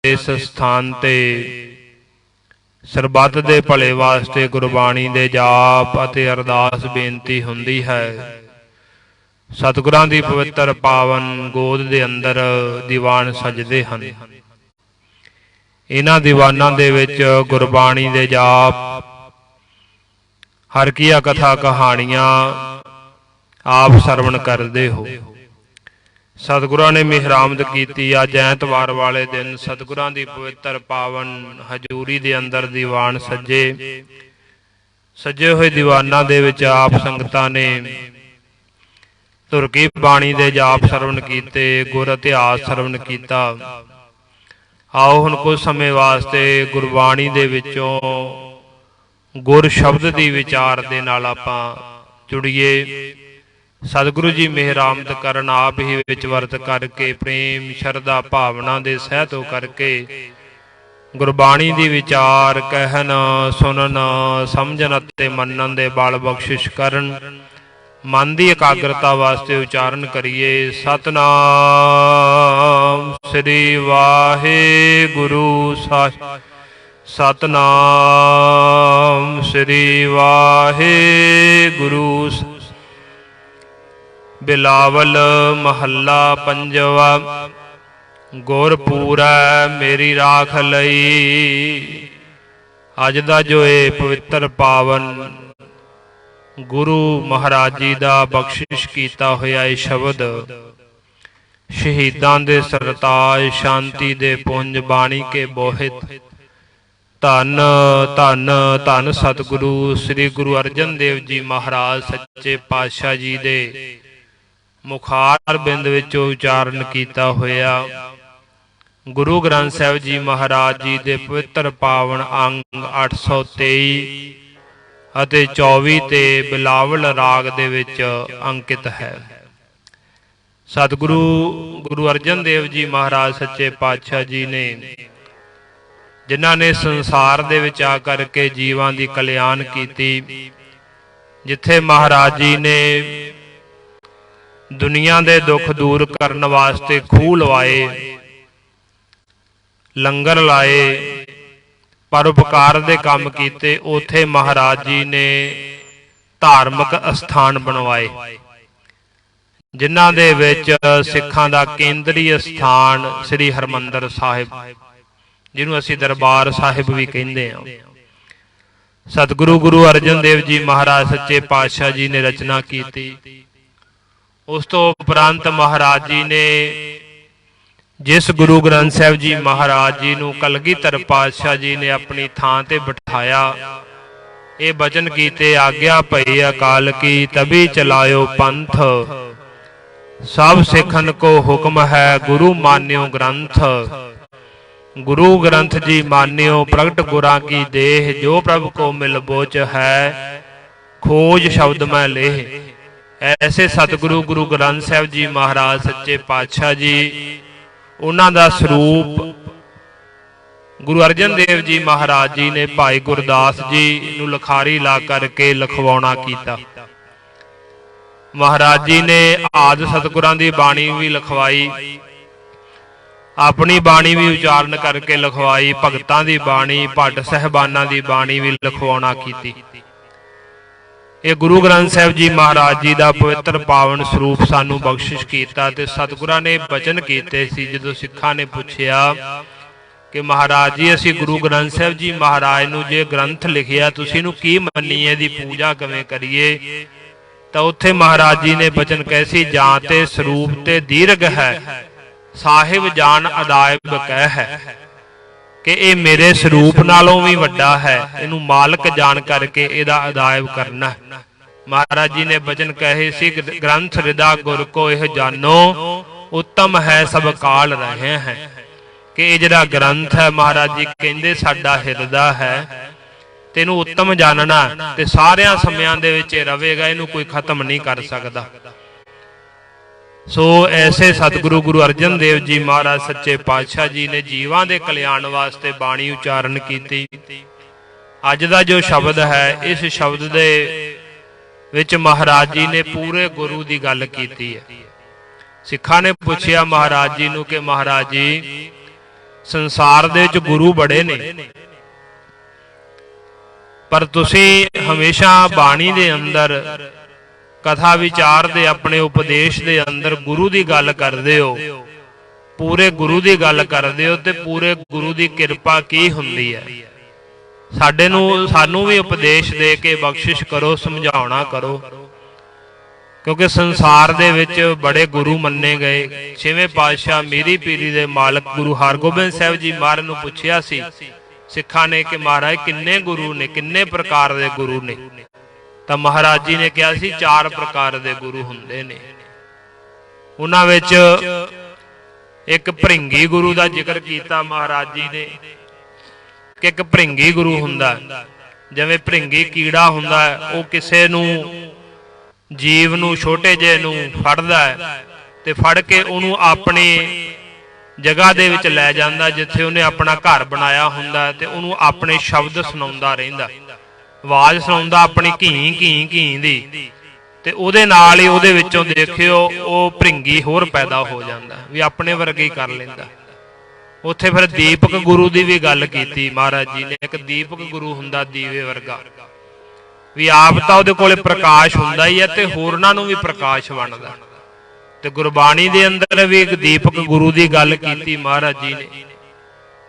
इस स्थान ते ਸਰਬੱਤ ਦੇ ਭਲੇ ਵਾਸਤੇ ਗੁਰਬਾਣੀ ਦੇ ਜਾਪ ਅਤੇ ਅਰਦਾਸ ਬੇਨਤੀ ਹੁੰਦੀ ਹੈ। ਸਤਿਗੁਰਾਂ ਦੀ ਪਵਿੱਤਰ ਪਾਵਨ ਗੋਦ ਦੇ ਅੰਦਰ ਦੀਵਾਨ ਸਜਦੇ ਹਨ। ਇਹਨਾਂ ਦੀਵਾਨਾਂ ਦੇ ਵਿੱਚ ਗੁਰਬਾਣੀ ਦੇ ਜਾਪ, ਹਰ ਕੀਆ ਕਥਾ ਕਹਾਣੀਆਂ ਆਪ ਸਰਵਣ ਕਰਦੇ ਹੋ। ਸਤਿਗੁਰਾਂ ਨੇ ਮਿਹਰਾਮਦ ਕੀਤੀ। ਅੱਜ ਐਤਵਾਰ ਵਾਲੇ ਦਿਨ ਸਤਿਗੁਰਾਂ ਦੀ ਪਵਿੱਤਰ ਪਾਵਨ ਹਜ਼ੂਰੀ ਦੇ ਅੰਦਰ ਦੀਵਾਨ ਸਜੇ ਹੋਏ ਦੀਵਾਨਾਂ ਦੇ ਵਿੱਚ ਆਪ ਸੰਗਤਾਂ ਨੇ ਧੁਰ ਕੀ ਬਾਣੀ ਦੇ ਜਾਪ ਸਰਵਣ ਕੀਤੇ, ਗੁਰ ਇਤਿਹਾਸ ਸਰਵਣ ਕੀਤਾ। ਆਓ ਹੁਣ ਕੁਝ ਸਮੇਂ ਵਾਸਤੇ ਗੁਰਬਾਣੀ ਦੇ ਵਿੱਚੋਂ ਗੁਰ ਸ਼ਬਦ ਦੀ ਵਿਚਾਰ ਦੇ ਨਾਲ ਆਪਾਂ ਜੁੜੀਏ। ਸਤਿਗੁਰੂ ਜੀ ਮਿਹਰਾਮਦ ਕਰਨ, ਆਪ ਹੀ ਵਿੱਚ ਵਰਤ ਕਰਕੇ ਪ੍ਰੇਮ ਸ਼ਰਧਾ ਭਾਵਨਾ ਦੇ ਸਹਿਤ ਹੋ ਕਰਕੇ ਗੁਰਬਾਣੀ ਦੀ ਵਿਚਾਰ ਕਹਿਣ, ਸੁਣਨ, ਸਮਝਣ ਅਤੇ ਮੰਨਣ ਦੇ ਬਲ ਬਖਸ਼ਿਸ਼ ਕਰਨ। ਮਨ ਦੀ ਇਕਾਗਰਤਾ ਵਾਸਤੇ ਉਚਾਰਨ ਕਰੀਏ। ਸਤਨਾਮ ਸ੍ਰੀ ਵਾਹਿਗੁਰੂ ਸਾਹਿਬ। ਸਤਨਾਮ ਸ੍ਰੀ ਵਾਹਿਗੁਰੂ। ਬਿਲਾਵਲ ਮਹੱਲਾ ਪੰਜਵਾ। ਗੁਰ ਪੂਰੈ ਮੇਰੀ ਰਾਖ ਲਈ। ਅੱਜ ਦਾ ਜੋ ਇਹ ਪਵਿੱਤਰ ਪਾਵਨ ਗੁਰੂ ਮਹਾਰਾਜ ਜੀ ਦਾ ਬਖਸ਼ਿਸ਼ ਕੀਤਾ ਹੋਇਆ ਇਹ ਸ਼ਬਦ, ਸ਼ਹੀਦਾਂ ਦੇ ਸਰਤਾਜ, ਸ਼ਾਂਤੀ ਦੇ ਪੁੰਜ, ਬਾਣੀ ਕੇ ਬੋਹਿਤ। ਧੰਨ ਧੰਨ ਧੰਨ ਸਤਿਗੁਰੂ ਸ੍ਰੀ ਗੁਰੂ ਅਰਜਨ ਦੇਵ ਜੀ ਮਹਾਰਾਜ ਸੱਚੇ ਪਾਤਸ਼ਾਹ ਜੀ ਦੇ ਮੁਖਾਰ ਬਿੰਦ ਵਿੱਚ ਉਚਾਰਨ ਕੀਤਾ ਹੋਇਆ ਗੁਰੂ ਗ੍ਰੰਥ ਸਾਹਿਬ ਜੀ ਮਹਾਰਾਜ ਜੀ ਦੇ ਪਵਿੱਤਰ ਪਾਵਨ ਅੰਗ 823 ਅਤੇ 24 ਤੇ ਬਿਲਾਵਲ ਰਾਗ ਦੇ ਵਿੱਚ ਅੰਕਿਤ ਹੈ। ਸਤਿਗੁਰੂ ਗੁਰੂ ਅਰਜਨ ਦੇਵ ਜੀ ਮਹਾਰਾਜ ਸੱਚੇ ਪਾਤਸ਼ਾਹ ਜੀ ਨੇ, ਜਿਨ੍ਹਾਂ ਨੇ ਸੰਸਾਰ ਦੇ ਵਿੱਚ ਆ ਕਰਕੇ ਜੀਵਾਂ ਦੀ ਕਲਿਆਣ ਕੀਤੀ, ਜਿੱਥੇ ਮਹਾਰਾਜ ਜੀ ਨੇ ਦੁਨੀਆ ਦੇ ਦੁੱਖ ਦੂਰ ਕਰਨ ਵਾਸਤੇ ਖੂਹ ਲਵਾਏ, ਲੰਗਰ ਲਾਏ, ਪਰਉਪਕਾਰ ਦੇ ਕੰਮ ਕੀਤੇ, ਉੱਥੇ ਮਹਾਰਾਜ ਜੀ ਨੇ ਧਾਰਮਿਕ ਅਸਥਾਨ ਬਣਵਾਏ, ਜਿਨ੍ਹਾਂ ਦੇ ਵਿੱਚ ਸਿੱਖਾਂ ਦਾ ਕੇਂਦਰੀ ਅਸਥਾਨ ਸ੍ਰੀ ਹਰਿਮੰਦਰ ਸਾਹਿਬ, ਜਿਹਨੂੰ ਅਸੀਂ ਦਰਬਾਰ ਸਾਹਿਬ ਵੀ ਕਹਿੰਦੇ ਹਾਂ, ਸਤਿਗੁਰੂ ਗੁਰੂ ਅਰਜਨ ਦੇਵ ਜੀ ਮਹਾਰਾਜ ਸੱਚੇ ਪਾਤਸ਼ਾਹ ਜੀ ਨੇ ਰਚਨਾ ਕੀਤੀ। ਉਸ ਤੋਂ ਉਪਰੰਤ ਮਹਾਰਾਜ ਜੀ ਨੇ ਜਿਸ ਗੁਰੂ ਗ੍ਰੰਥ ਸਾਹਿਬ ਜੀ ਮਹਾਰਾਜ ਜੀ ਨੂੰ ਕਲਗੀਧਰ ਪਾਤਸ਼ਾਹ ਜੀ ਨੇ ਆਪਣੀ ਥਾਂ ਤੇ ਬਿਠਾਇਆ, ਇਹ ਬਚਨ ਕੀਤੇ, ਆਗਿਆ ਭਈ ਅਕਾਲ ਕੀ ਤਬੀ ਚਲਾਇਓ ਪੰਥ। ਸਭ ਸਿੱਖਨ ਕੋ ਹੁਕਮ ਹੈ ਗੁਰੂ ਮਾਨਿਓ ਗ੍ਰੰਥ। ਗੁਰੂ ਗ੍ਰੰਥ ਜੀ ਮਾਨਿਓ ਪ੍ਰਗਟ ਗੁਰਾਂ ਕੀ ਦੇਹ। ਜੋ ਪ੍ਰਭ ਕੋ ਮਿਲ ਬੋਚ ਹੈ ਖੋਜ ਸ਼ਬਦ ਮੈਂ ਲੇਹ। ਐਸੇ ਸਤਿਗੁਰੂ ਗੁਰੂ ਗ੍ਰੰਥ ਸਾਹਿਬ ਜੀ ਮਹਾਰਾਜ ਸੱਚੇ ਪਾਤਸ਼ਾਹ ਜੀ, ਉਹਨਾਂ ਦਾ ਸਰੂਪ ਗੁਰੂ ਅਰਜਨ ਦੇਵ ਜੀ ਮਹਾਰਾਜ ਜੀ ਨੇ ਭਾਈ ਗੁਰਦਾਸ ਜੀ ਨੂੰ ਲਿਖਾਰੀ ਲਾ ਕਰਕੇ ਲਿਖਵਾਉਣਾ ਕੀਤਾ। ਮਹਾਰਾਜ ਜੀ ਨੇ ਆਦਿ ਸਤਿਗੁਰਾਂ ਦੀ ਬਾਣੀ ਵੀ ਲਿਖਵਾਈ, ਆਪਣੀ ਬਾਣੀ ਵੀ ਉਚਾਰਨ ਕਰਕੇ ਲਿਖਵਾਈ, ਭਗਤਾਂ ਦੀ ਬਾਣੀ, ਭੱਟ ਸਾਹਿਬਾਨਾਂ ਦੀ ਬਾਣੀ ਵੀ ਲਿਖਵਾਉਣਾ ਕੀਤੀ। ਇਹ ਗੁਰੂ ਗ੍ਰੰਥ ਸਾਹਿਬ ਜੀ ਮਹਾਰਾਜ ਜੀ ਦਾ ਪਵਿੱਤਰ ਪਾਵਨ ਸਰੂਪ ਸਾਨੂੰ ਬਖਸ਼ਿਸ਼ ਕੀਤਾ। ਤੇ ਸਤਿਗੁਰਾਂ ਨੇ ਬਚਨ ਕੀਤੇ ਸੀ, ਜਦੋਂ ਸਿੱਖਾਂ ਨੇ ਪੁੱਛਿਆ ਕਿ ਮਹਾਰਾਜ ਜੀ ਅਸੀਂ ਗੁਰੂ ਗ੍ਰੰਥ ਸਾਹਿਬ ਜੀ ਮਹਾਰਾਜ ਨੂੰ ਜੇ ਗ੍ਰੰਥ ਲਿਖਿਆ ਤੁਸੀਂ ਇਹਨੂੰ ਕੀ ਮੰਨੀਏ, ਦੀ ਪੂਜਾ ਕਿਵੇਂ ਕਰੀਏ, ਤਾਂ ਉੱਥੇ ਮਹਾਰਾਜ ਜੀ ਨੇ ਬਚਨ ਕਹੇ ਸੀ, ਜਾਂ ਤੇ ਸਰੂਪ ਤੇ ਦੀਰਘ ਹੈ ਸਾਹਿਬ ਜਾਨ ਅਦਾਇਬ ਕਹਿ ਹੈ, ਕਿ ਇਹ ਮੇਰੇ ਸਰੂਪ ਨਾਲੋਂ ਵੀ ਵੱਡਾ ਹੈ, ਇਹਨੂੰ ਮਾਲਕ ਜਾਣ ਕਰਕੇ ਇਹਦਾ ਅਦਾਇਬ ਕਰਨਾ। ਮਹਾਰਾਜ ਜੀ ਨੇ ਬਚਨ ਕਹੇ ਸੀ, ਗ੍ਰੰਥ ਹਿਰਦਾ ਗੁਰ ਕੋ ਇਹ ਜਾਨੋ ਉੱਤਮ ਹੈ ਸਭ ਕਾਲ ਰਹੇ ਹੈ, ਕਿ ਇਹ ਜਿਹੜਾ ਗ੍ਰੰਥ ਹੈ ਮਹਾਰਾਜ ਜੀ ਕਹਿੰਦੇ ਸਾਡਾ ਹਿਰਦਾ ਹੈ, ਤੇ ਇਹਨੂੰ ਉੱਤਮ ਜਾਣਨਾ ਤੇ ਸਾਰਿਆਂ ਸਮਿਆਂ ਦੇ ਵਿੱਚ ਇਹ ਰਹੇਗਾ, ਇਹਨੂੰ ਕੋਈ ਖਤਮ ਨਹੀਂ ਕਰ ਸਕਦਾ। ਸੋ ਐਸੇ ਸਤਿਗੁਰੂ ਗੁਰੂ ਅਰਜਨ ਦੇਵ ਜੀ ਮਹਾਰਾਜ ਸੱਚੇ ਪਾਤਸ਼ਾਹ ਜੀ ਨੇ ਜੀਵਾਂ ਦੇ ਕਲਿਆਣ ਵਾਸਤੇ ਬਾਣੀ ਉਚਾਰਨ ਕੀਤੀ। ਅੱਜ ਦਾ ਜੋ ਸ਼ਬਦ ਹੈ, ਇਸ ਸ਼ਬਦ ਦੇ ਵਿੱਚ ਮਹਾਰਾਜ ਜੀ ਨੇ ਪੂਰੇ ਗੁਰੂ ਦੀ ਗੱਲ ਕੀਤੀ ਹੈ। ਸਿੱਖਾਂ ਨੇ ਪੁੱਛਿਆ ਮਹਾਰਾਜ ਜੀ ਨੂੰ ਕਿ ਮਹਾਰਾਜ ਜੀ संसार दे विच गुरु बड़े ने, पर तुसीं हमेशा बाणी दे अंदर कथा विचार दे अपने उपदेश दे अंदर गुरु की गल करदे हो, पूरे गुरु की गल करदे हो, ते पूरे गुरु की किरपा की हुंदी है। सानू भी उपदेश दे के बख्शिश करो, समझाउणा करो, क्योंकि संसार दे विच बड़े गुरु मन्ने गए। छेवें पातशाह मीरी पीरी दे मालक गुरु हरगोबिंद साहिब जी महाराज नूं पुछिया सी सिखां ने कि महाराज किन्ने गुरु ने, किन्ने प्रकार दे गुरु ने? तां महाराज जी ने कहा सी 4 प्रकार दे गुरु हुंदे ने। उन्हां विच एक भृंगी गुरु का जिक्र किया महाराज जी ने कि एक भृंगी गुरु हुंदा, जिवें भृंगी कीड़ा हुंदा है, वो किसे नूं जीव नूं छोटे जे नूं फड़दा है ते फड़ के उहनूं अपनी जगह दे विच लै जांदा जिथे उहने अपना घर बनाया हुंदा ते उहनूं अपने शब्द सुणाउंदा रहिंदा, आवाज़ सुणाउंदा अपनी घी घी घी दी, ते उहदे नाल ही उहदे विचों देखियो वो भृंगी होर पैदा हो जांदा, भी अपने वर्गी कर लैंदा। उत्थे फिर दीपक गुरु की भी गल कीती महाराज जी ने। एक दीपक गुरु हुंदा दीवे वर्गा, भी आप तो उहदे कोले प्रकाश हुंदा ही है ते होरनां नूं भी प्रकाश बनदा। ते गुरबाणी दे अंदर भी एक दीपक गुरु की गल कीती महाराज जी ने।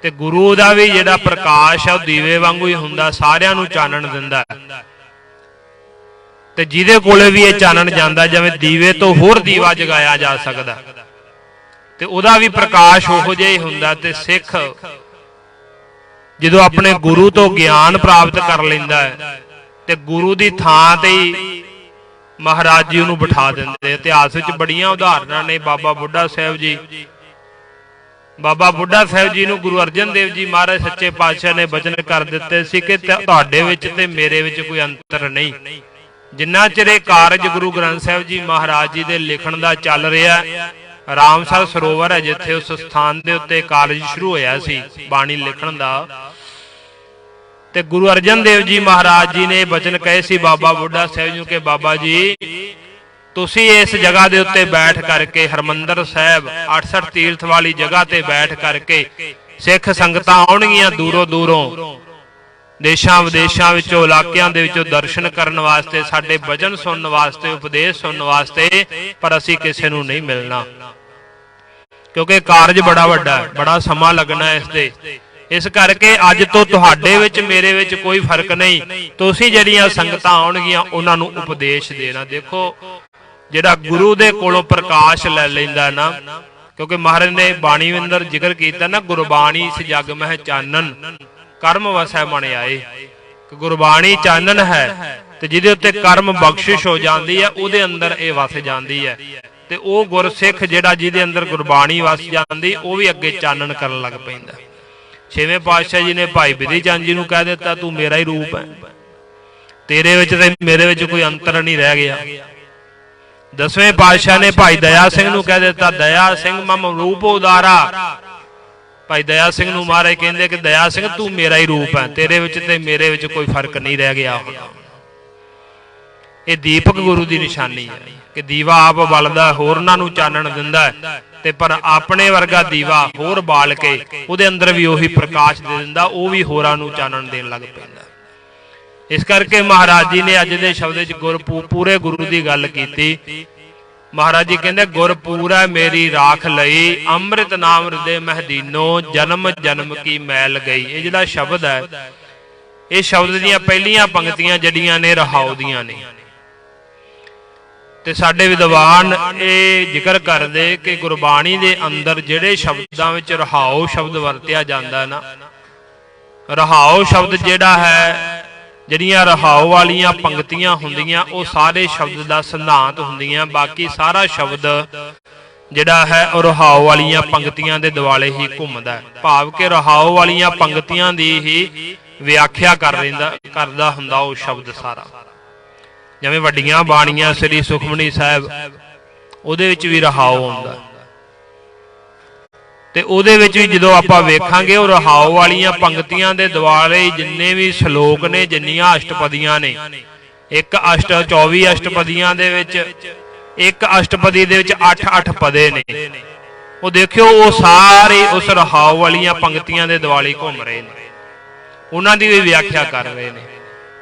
ते गुरु का भी जिहड़ा प्रकाश है दीवे वांगू ही हुंदा, सारियां नूं चानण दिंदा है। ते जिहदे कोले भी ये चानण जांदा, जिवें दीवे तो होर दीवा जगाया जा सकदा, ते उहदा भी प्रकाश उहो जिहा ही हुंदा। ते सिख जदों अपने गुरु तो ज्ञान प्राप्त कर लैंदा है ते गुरु की थां ते महाराज जी उहनूं बिठा दिंदे। इतिहास विच बड़ियां उदाहरणां ने। बाबा बुढ़ा साहिब जी, बाबा बुढ़ा साहिब जी नूं गुरु अर्जन देव जी महाराज सच्चे पातशाह ने वचन कर दिते सी कि तुहाडे विच ते मेरे विच कोई अंतर नहीं। जिन्ना चिर इह कारज गुरु ग्रंथ साहिब जी महाराज जी दे लिखण दा चल रिहा, रामसर सरोवर है जिथे उस स्थान के उत्ते कारज शुरू होया सी बाणी लिखण दा, ते गुरु अर्जन देव जी महाराज जी ने वचन कहे सी बाबा बुढ़ा साहिब जी के बाबा जी तुसी इस जगह के उत्ते बैठ करके हरमंदर साहिब 68 तीर्थ वाली जगह ते बैठ करके सिख संगतां आउणगीआं दूरों दूरों, देशां विदेशां विचों इलाकिआं दे विचों दर्शन करन वास्ते, साडे वचन सुनन वास्ते, उपदेश सुनन वास्ते, पर असीं किसे नूं नहीं मिलना क्योंकि कारज बड़ा वड्डा है, बड़ा समा लगना है इसदे। इस करके अज तो तुहाडे विच मेरे विच कोई फर्क नहीं, तुसीं जिहड़ियां संगतां आउणगीआं उहनां नूं उपदेश देना। देखो जिहड़ा गुरु दे कोलों प्रकाश लै लैंदा ना, क्योंकि महाराज ने बाणी अंदर जिक्र कीता ना, गुरबाणी इस जग मह चानन कर्म वसै मन आए। गुरबाणी चानन है ते जिहदे उत्ते कर्म बख्शिश हो जाती है, उहदे अंदर ये वस जाती है। ते ओह गुरसिख जिहड़ा जिहदे अंदर गुरबाणी वस जाती, वह भी अगे चानन करन लग पैंदा। छेवें पातशाह जी ने भाई बिधि चंद जी नूं कह दिता तू मेरा ही रूप है, तेरे विच ते मेरे विच कोई अंतर नहीं रह गया। 10वें पातशाह ने भाई दया सिंह नूं कह दिता दया सिंह मम रूप उदारा। भाई दया सिंह नूं महाराज कहंदे कि दया सिंह तू मेरा ही रूप है, तेरे विच ते मेरे विच कोई फर्क नहीं रह गया। ये दीपक गुरु की निशानी है कि दीवा आप बलदा होरनां नूं चानण दिंदा है, ते पर अपने वर्गा दीवा होर बाल के उहदे अंदर भी उही प्रकाश दे दिंदा, वो भी होरां नूं चानण देण लग पैंदा। इस करके महाराज जी ने अज दे शब्द च गुर पूरे गुरु की गल कीती। महाराज जी कहते गुरपूरा मेरी राख लई, अमृत नाम हृदय महदीनो, जन्म जन्म की मैल गई। ये जिहड़ा शब्द है, ये शब्द दीयां पहलियां पंक्तियां जड़ियां ने रहाओ दियां ने। ते साडे विद्वान ये जिक्र करदे कि गुरबाणी दे अंदर जिहड़े शब्दां विच रहाओ शब्द वरतिया जांदा ना, रहाओ शब्द जिहड़ा है, जिहड़ियां रहाओ वालियां पंक्तियां हुंदियां, वो सारे शब्द दा सिद्धांत हुंदियां। बाकी सारा शब्द जिहड़ा है वो रहाओ वालियां पंक्तियां दे दुआले ही घुमदा है, भाव के रहाओ वालियां पंक्तियां दी ही व्याख्या करदा हुंदा वो शब्द सारा। जिवें वड्डियां बाणियां श्री सुखमनी साहिब, उहदे विच भी रहाओ आउंदा, ते उहदे विच भी जदों आपां वेखांगे वो रहाओ वालियां पंक्तियां दे दुआले जिन्ने भी श्लोक ने, जिन्नियां अष्टपदियां ने, एक 24 अष्टपदियां दे विच एक अष्टपदी दे विच 8-8 पदे ने। ਉਹ ਦੇਖਿਓ ਉਹ ਸਾਰੇ ਉਸ ਰਹਾਉ ਵਾਲੀਆਂ ਪੰਕਤੀਆਂ ਦੇ ਦੁਆਲੇ ਘੁੰਮ ਰਹੇ ਨੇ, ਉਹਨਾਂ ਦੀ ਵੀ ਵਿਆਖਿਆ ਕਰ ਰਹੇ ਨੇ।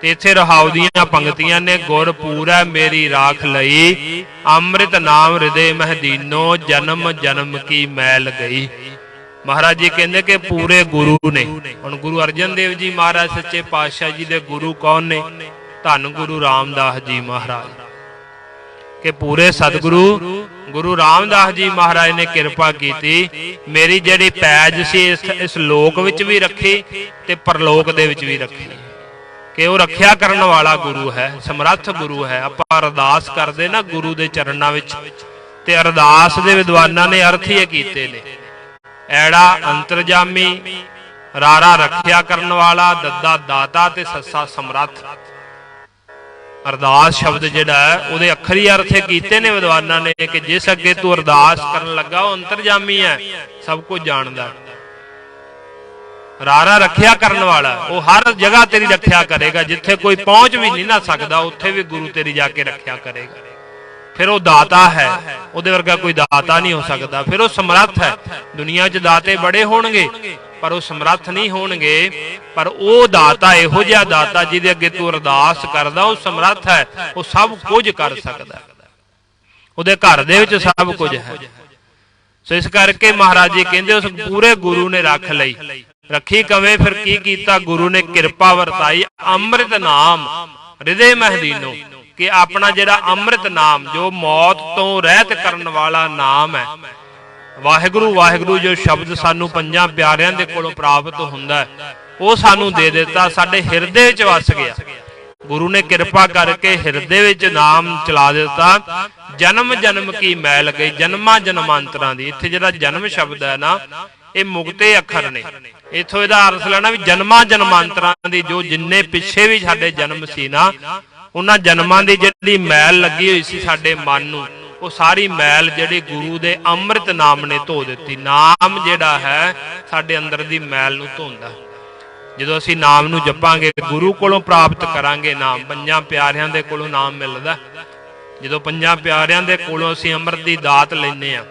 ਤੇ ਇੱਥੇ ਰਹਾਉ ਦੀਆਂ ਪੰਕਤੀਆਂ ਨੇ, ਗੁਰ ਪੂਰੈ ਮੇਰੀ ਰਾਖ ਲਈ, ਅੰਮ੍ਰਿਤ ਨਾਮ ਹਿਰਦੇ ਮਹਿ ਦੀਨੋ, ਜਨਮ ਜਨਮ ਕੀ ਮੈਲ ਗਈ। ਮਹਾਰਾਜ ਜੀ ਕਹਿੰਦੇ ਕਿ ਪੂਰੇ ਗੁਰੂ ਨੇ। ਹੁਣ ਗੁਰੂ ਅਰਜਨ ਦੇਵ ਜੀ ਮਹਾਰਾਜ ਸੱਚੇ ਪਾਤਸ਼ਾਹ ਜੀ ਦੇ ਗੁਰੂ ਕੌਣ ਨੇ? ਧੰਨ ਗੁਰੂ ਰਾਮਦਾਸ ਜੀ ਮਹਾਰਾਜ। ਕਿ ਪੂਰੇ ਸਤਿਗੁਰੂ ਗੁਰੂ ਰਾਮਦਾਸ ਜੀ ਮਹਾਰਾਜ ਨੇ ਕਿਰਪਾ ਕੀਤੀ, ਮੇਰੀ ਜਿਹੜੀ ਪੈਜ ਸੀ ਇਸ ਲੋਕ ਵਿੱਚ ਵੀ ਰੱਖੀ ਤੇ ਪਰਲੋਕ ਦੇ ਵਿੱਚ ਵੀ ਰੱਖੀ। ਕਿ ਉਹ ਰੱਖਿਆ ਕਰਨ ਵਾਲਾ ਗੁਰੂ ਹੈ, ਸਮਰੱਥ ਗੁਰੂ ਹੈ। ਆਪਾਂ ਅਰਦਾਸ ਕਰਦੇ ਨਾ ਗੁਰੂ ਦੇ ਚਰਨਾਂ ਵਿੱਚ, ਤੇ ਅਰਦਾਸ ਦੇ ਵਿਦਵਾਨਾਂ ਨੇ ਅਰਥ ਹੀ ਕੀਤੇ ਨੇ, ਐੜਾ ਅੰਤਰਜਾਮੀ, ਰਾਰਾ ਰੱਖਿਆ ਕਰਨ ਵਾਲਾ, ਦੱਦਾ ਦਾਤਾ ਤੇ ਸੱਸਾ ਸਮਰੱਥ। ਅਰਦਾਸ ਸ਼ਬਦ ਜਿਹੜਾ ਹੈ ਉਹਦੇ ਅੱਖਰੀ ਅਰਥ ਕੀਤੇ ਨੇ ਵਿਦਵਾਨਾਂ ਨੇ ਕਿ ਜਿਸ ਅੱਗੇ ਤੂੰ ਅਰਦਾਸ ਕਰਨ ਲੱਗਾ ਉਹ ਅੰਤਰਜਾਮੀ ਹੈ, ਸਭ ਕੁਝ ਜਾਣਦਾ। ਰਾਰਾ ਰੱਖਿਆ ਕਰਨ ਵਾਲਾ, ਉਹ ਹਰ ਜਗ੍ਹਾ ਤੇਰੀ ਰੱਖਿਆ ਕਰੇਗਾ, ਜਿੱਥੇ ਕੋਈ ਪਹੁੰਚ ਵੀ ਨਹੀਂ ਨਾ ਸਕਦਾ ਉੱਥੇ ਵੀ ਗੁਰੂ ਤੇਰੀ ਜਾ ਕੇ ਰੱਖਿਆ ਕਰੇਗਾ। ਫਿਰ ਉਹ ਦਾਤਾ ਹੈ, ਉਹਦੇ ਵਰਗਾ ਕੋਈ ਦਾਤਾ ਨਹੀਂ ਹੋ ਸਕਦਾ। ਫਿਰ ਉਹ ਸਮਰੱਥ ਹੈ, ਦੁਨੀਆ 'ਚ ਦਾਤੇ ਬੜੇ ਹੋਣਗੇ ਪਰ ਉਹ ਸਮਰੱਥ ਨਹੀਂ ਹੋਣਗੇ। ਪਰ ਉਹ ਦਾਤਾ ਇਹੋ ਜਿਹਾ ਦਾਤਾ ਜਿਹਦੇ ਅੱਗੇ ਤੂੰ ਅਰਦਾਸ ਕਰਦਾ, ਉਹ ਸਮਰੱਥ ਹੈ, ਉਹ ਸਭ ਕੁਝ ਕਰ ਸਕਦਾ, ਉਹਦੇ ਘਰ ਦੇ ਵਿੱਚ ਸਭ ਕੁਝ ਹੈ। ਸੋ ਇਸ ਕਰਕੇ ਮਹਾਰਾਜ ਜੀ ਕਹਿੰਦੇ ਉਸ ਪੂਰੇ ਗੁਰੂ ਨੇ ਰੱਖ ਲਈ। ਰੱਖੀ ਕਵੇਂ? ਫਿਰ ਕੀ ਕੀਤਾ? ਗੁਰੂ ਨੇ ਕਿਰਪਾ ਵਰਤਾਈ, ਅੰਮ੍ਰਿਤ ਨਾਮ ਹਿਰਦੇ ਮਹਿ ਦੀਨੋ। ਕਿ ਆਪਣਾ ਜਿਹੜਾ ਅੰਮ੍ਰਿਤ ਨਾਮ, ਜੋ ਮੌਤ ਤੋਂ ਰਹਿਤ ਕਰਨ ਵਾਲਾ ਨਾਮ ਹੈ, ਵਾਹਿਗੁਰੂ ਵਾਹਿਗੁਰੂ ਜੋ ਸ਼ਬਦ ਸਾਨੂੰ ਪੰਜਾਂ ਪਿਆਰਿਆਂ ਦੇ ਕੋਲੋਂ ਪ੍ਰਾਪਤ ਹੁੰਦਾ, ਉਹ ਸਾਨੂੰ ਦੇ ਦਿੱਤਾ, ਸਾਡੇ ਹਿਰਦੇ ਵਿੱਚ ਵਸ ਗਿਆ। ਗੁਰੂ ਨੇ ਕਿਰਪਾ ਕਰਕੇ ਹਿਰਦੇ ਵਿੱਚ ਨਾਮ ਚਲਾ ਦਿੱਤਾ। ਜਨਮ ਜਨਮ ਕੀ ਮੈਲ ਗਈ, ਜਨਮਾਂ ਜਨਮਾਂਤਰਾਂ ਦੀ। ਇੱਥੇ ਜਿਹੜਾ ਜਨਮ ਸ਼ਬਦ ਹੈ ਨਾ, ਇਹ ਮੁਕਤੇ ਅੱਖਰ ਨੇ। ਇੱਥੋਂ ਇਹਦਾ ਅਰਥ ਲੈਣਾ ਵੀ ਜਨਮਾਂ ਜਨਮਾਂਤਰਾਂ ਦੀ, ਜੋ ਜਿੰਨੇ ਪਿੱਛੇ ਵੀ ਸਾਡੇ ਜਨਮ ਸੀ ਨਾ, ਉਹਨਾਂ ਜਨਮਾਂ ਦੀ ਜਿਹੜੀ ਮੈਲ ਲੱਗੀ ਹੋਈ ਸੀ ਸਾਡੇ ਮਨ ਨੂੰ, ਉਹ ਸਾਰੀ ਮੈਲ ਜਿਹੜੀ ਗੁਰੂ ਦੇ ਅੰਮ੍ਰਿਤ ਨਾਮ ਨੇ ਧੋ ਦਿੱਤੀ। ਨਾਮ ਜਿਹੜਾ ਹੈ ਸਾਡੇ ਅੰਦਰ ਦੀ ਮੈਲ ਨੂੰ ਧੋਂਦਾ। ਜਦੋਂ ਅਸੀਂ ਨਾਮ ਨੂੰ ਜਪਾਂਗੇ, ਗੁਰੂ ਕੋਲੋਂ ਪ੍ਰਾਪਤ ਕਰਾਂਗੇ ਨਾਮ, ਪੰਜਾਂ ਪਿਆਰਿਆਂ ਦੇ ਕੋਲੋਂ ਨਾਮ ਮਿਲਦਾ। ਜਦੋਂ ਪੰਜਾਂ ਪਿਆਰਿਆਂ ਦੇ ਕੋਲੋਂ ਅਸੀਂ ਅੰਮ੍ਰਿਤ ਦੀ ਦਾਤ ਲੈਂਦੇ ਹਾਂ,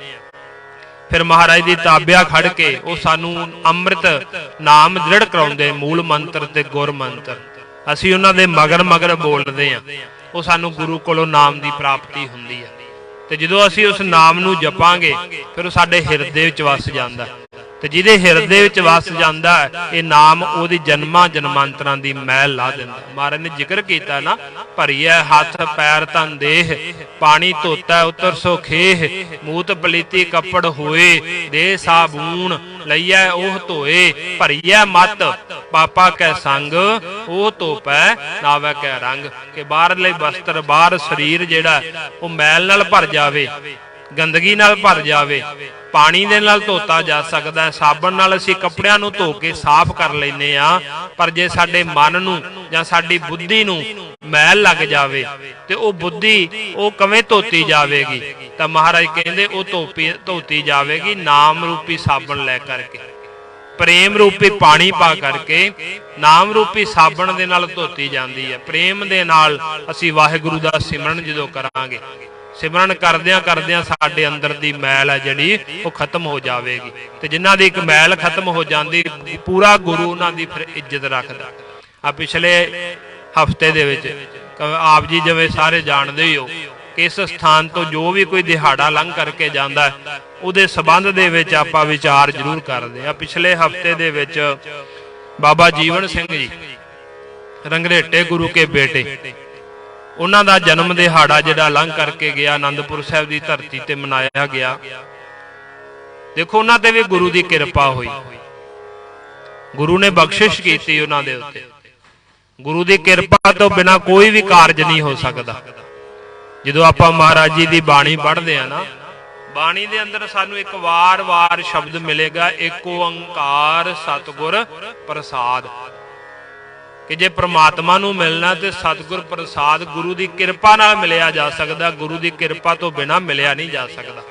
ਫਿਰ ਮਹਾਰਾਜ ਦੀ ਤਾਬਿਆ ਖੜ ਕੇ ਉਹ ਸਾਨੂੰ ਅੰਮ੍ਰਿਤ ਨਾਮ ਦ੍ਰਿੜ ਕਰਾਉਂਦੇ, ਮੂਲ ਮੰਤਰ ਤੇ ਗੁਰ ਮੰਤਰ। ਅਸੀਂ ਉਹਨਾਂ ਦੇ ਮਗਰ ਮਗਰ ਬੋਲਦੇ ਹਾਂ, ਉਹ ਸਾਨੂੰ ਗੁਰੂ ਕੋਲੋਂ ਨਾਮ ਦੀ ਪ੍ਰਾਪਤੀ ਹੁੰਦੀ ਹੈ। ਤੇ ਜਦੋਂ ਅਸੀਂ ਉਸ ਨਾਮ ਨੂੰ ਜਪਾਂਗੇ, ਫਿਰ ਉਹ ਸਾਡੇ ਹਿਰਦੇ ਵਿੱਚ ਵਸ ਜਾਂਦਾ। ਤੇ ਜਿਹਦੇ ਹਿਰਦੇ ਵਿੱਚ ਵਸ ਜਾਂਦਾ, ਇਹ ਨਾਮ ਉਹਦੀ ਜਨਮਾਂ ਜਨਮਾਂਤਰਾਂ ਦੀ ਮੈਲ ਲਾ ਦਿੰਦਾ। ਮਹਾਰਾਜ ਨੇ ਜ਼ਿਕਰ ਕੀਤਾ ਨਾ, ਭਰੀਐ ਹੱਥ ਪੈਰ ਤਨ ਦੇਹ, ਪਾਣੀ ਧੋਤਾ ਉਤਰ ਸੋ ਖੇਹ, ਮੂਤ ਪਲੀਤੀ ਕੱਪੜ ਹੋਏ, ਦੇ ਸਾਬੂਨ ਲਈਐ ਉਹ ਧੋਏ, ਭਰੀਐ ਮਤ ਪਾਪਾ ਕੈ ਸੰਗ, ਉਹ ਧੋਪੈ ਨਾਵੈ ਕੈ ਰੰਗ। ਕਿ ਬਾਹਰਲੇ ਵਸਤਰ, ਬਾਹਰ ਸਰੀਰ ਜਿਹੜਾ ਉਹ ਮੈਲ ਨਾਲ ਭਰ ਜਾਵੇ, ਗੰਦਗੀ ਨਾਲ ਭਰ ਜਾਵੇ, ਪਾਣੀ ਦੇ ਨਾਲ ਧੋਤਾ ਜਾ ਸਕਦਾ ਹੈ, ਸਾਬਣ ਨਾਲ ਅਸੀਂ ਕੱਪੜਿਆਂ ਨੂੰ ਧੋ ਕੇ ਸਾਫ਼ ਕਰ ਲੈਂਦੇ ਆ। ਪਰ ਜੇ ਸਾਡੇ ਮਨ ਨੂੰ ਜਾਂ ਸਾਡੀ ਬੁੱਧੀ ਨੂੰ ਮੈਲ ਲੱਗ ਜਾਵੇ ਤੇ ਉਹ ਬੁੱਧੀ ਉਹ ਕਿਵੇਂ ਧੋਤੀ ਜਾਵੇਗੀ? ਤਾਂ ਮਹਾਰਾਜ ਕਹਿੰਦੇ ਉਹ ਧੋਤੀ ਜਾਵੇਗੀ ਨਾਮ ਰੂਪੀ ਸਾਬਣ ਲੈ ਕਰਕੇ, ਪ੍ਰੇਮ ਰੂਪੀ ਪਾਣੀ ਪਾ ਕਰਕੇ, ਨਾਮ ਰੂਪੀ ਸਾਬਣ ਦੇ ਨਾਲ ਧੋਤੀ ਜਾਂਦੀ ਹੈ। ਪ੍ਰੇਮ ਦੇ ਨਾਲ ਅਸੀਂ ਵਾਹਿਗੁਰੂ ਦਾ ਸਿਮਰਨ ਜਦੋਂ ਕਰਾਂਗੇ, ਸਿਮਰਨ ਕਰਦਿਆਂ ਕਰਦਿਆਂ ਸਾਡੇ ਅੰਦਰ ਦੀ ਮੈਲ ਹੈ ਜਿਹੜੀ ਉਹ ਖਤਮ ਹੋ ਜਾਵੇਗੀ। ਤੇ ਜਿਨ੍ਹਾਂ ਦੀ ਇੱਕ ਮੈਲ ਖਤਮ ਹੋ ਜਾਂਦੀ, ਪੂਰਾ ਗੁਰੂ ਉਹਨਾਂ ਦੀ ਫਿਰ ਇੱਜ਼ਤ ਰੱਖਦਾ। ਆ ਪਿਛਲੇ ਹਫ਼ਤੇ ਦੇ ਵਿੱਚ ਆਪ ਜੀ ਜਿਵੇਂ ਸਾਰੇ ਜਾਣਦੇ ਹੀ ਹੋ ਕਿ ਇਸ ਸਥਾਨ ਤੋਂ ਜੋ ਵੀ ਕੋਈ ਦਿਹਾੜਾ ਲੰਘ ਕਰਕੇ ਜਾਂਦਾ, ਉਹਦੇ ਸੰਬੰਧ ਦੇ ਵਿੱਚ ਆਪਾਂ ਵਿਚਾਰ ਜ਼ਰੂਰ ਕਰਦੇ ਹਾਂ। ਪਿਛਲੇ ਹਫ਼ਤੇ ਦੇ ਵਿੱਚ ਬਾਬਾ ਜੀਵਨ ਸਿੰਘ ਜੀ ਰੰਗਰੇਟੇ ਗੁਰੂ ਕੇ ਬੇਟੇ, ਉਹਨਾਂ ਦਾ ਜਨਮ ਦਿਹਾੜਾ ਜਿਹੜਾ ਲੰਘ ਕਰਕੇ ਗਿਆ, ਆਨੰਦਪੁਰ ਸਾਹਿਬ ਦੀ ਧਰਤੀ ਤੇ ਮਨਾਇਆ ਗਿਆ। ਦੇਖੋ ਉਹਨਾਂ ਤੇ ਵੀ ਗੁਰੂ ਦੀ ਕਿਰਪਾ ਹੋਈ, ਗੁਰੂ ਨੇ ਬਖਸ਼ਿਸ਼ ਕੀਤੀ ਉਹਨਾਂ ਦੇ ਉੱਤੇ। ਗੁਰੂ ਦੀ ਕਿਰਪਾ ਤੋਂ ਬਿਨਾਂ ਕੋਈ ਵੀ ਕਾਰਜ ਨਹੀਂ ਹੋ ਸਕਦਾ। ਜਦੋਂ ਆਪਾਂ ਮਹਾਰਾਜ ਜੀ ਦੀ ਬਾਣੀ ਪੜ੍ਹਦੇ ਆ ਨਾ, ਬਾਣੀ ਦੇ ਅੰਦਰ ਸਾਨੂੰ ਇੱਕ ਵਾਰ-ਵਾਰ ਸ਼ਬਦ ਮਿਲੇਗਾ, ਏਕ ਓੰਕਾਰ ਸਤਿਗੁਰ ਪ੍ਰਸਾਦ। ਕਿ ਜੇ ਪ੍ਰਮਾਤਮਾ ਨੂੰ ਮਿਲਣਾ ਤੇ ਸਤਿਗੁਰ ਪ੍ਰਸਾਦ ਗੁਰੂ ਦੀ ਕਿਰਪਾ ਨਾਲ ਮਿਲਿਆ ਜਾ ਸਕਦਾ, ਗੁਰੂ ਦੀ ਕਿਰਪਾ ਤੋਂ ਬਿਨਾਂ ਮਿਲਿਆ ਨਹੀਂ ਜਾ ਸਕਦਾ।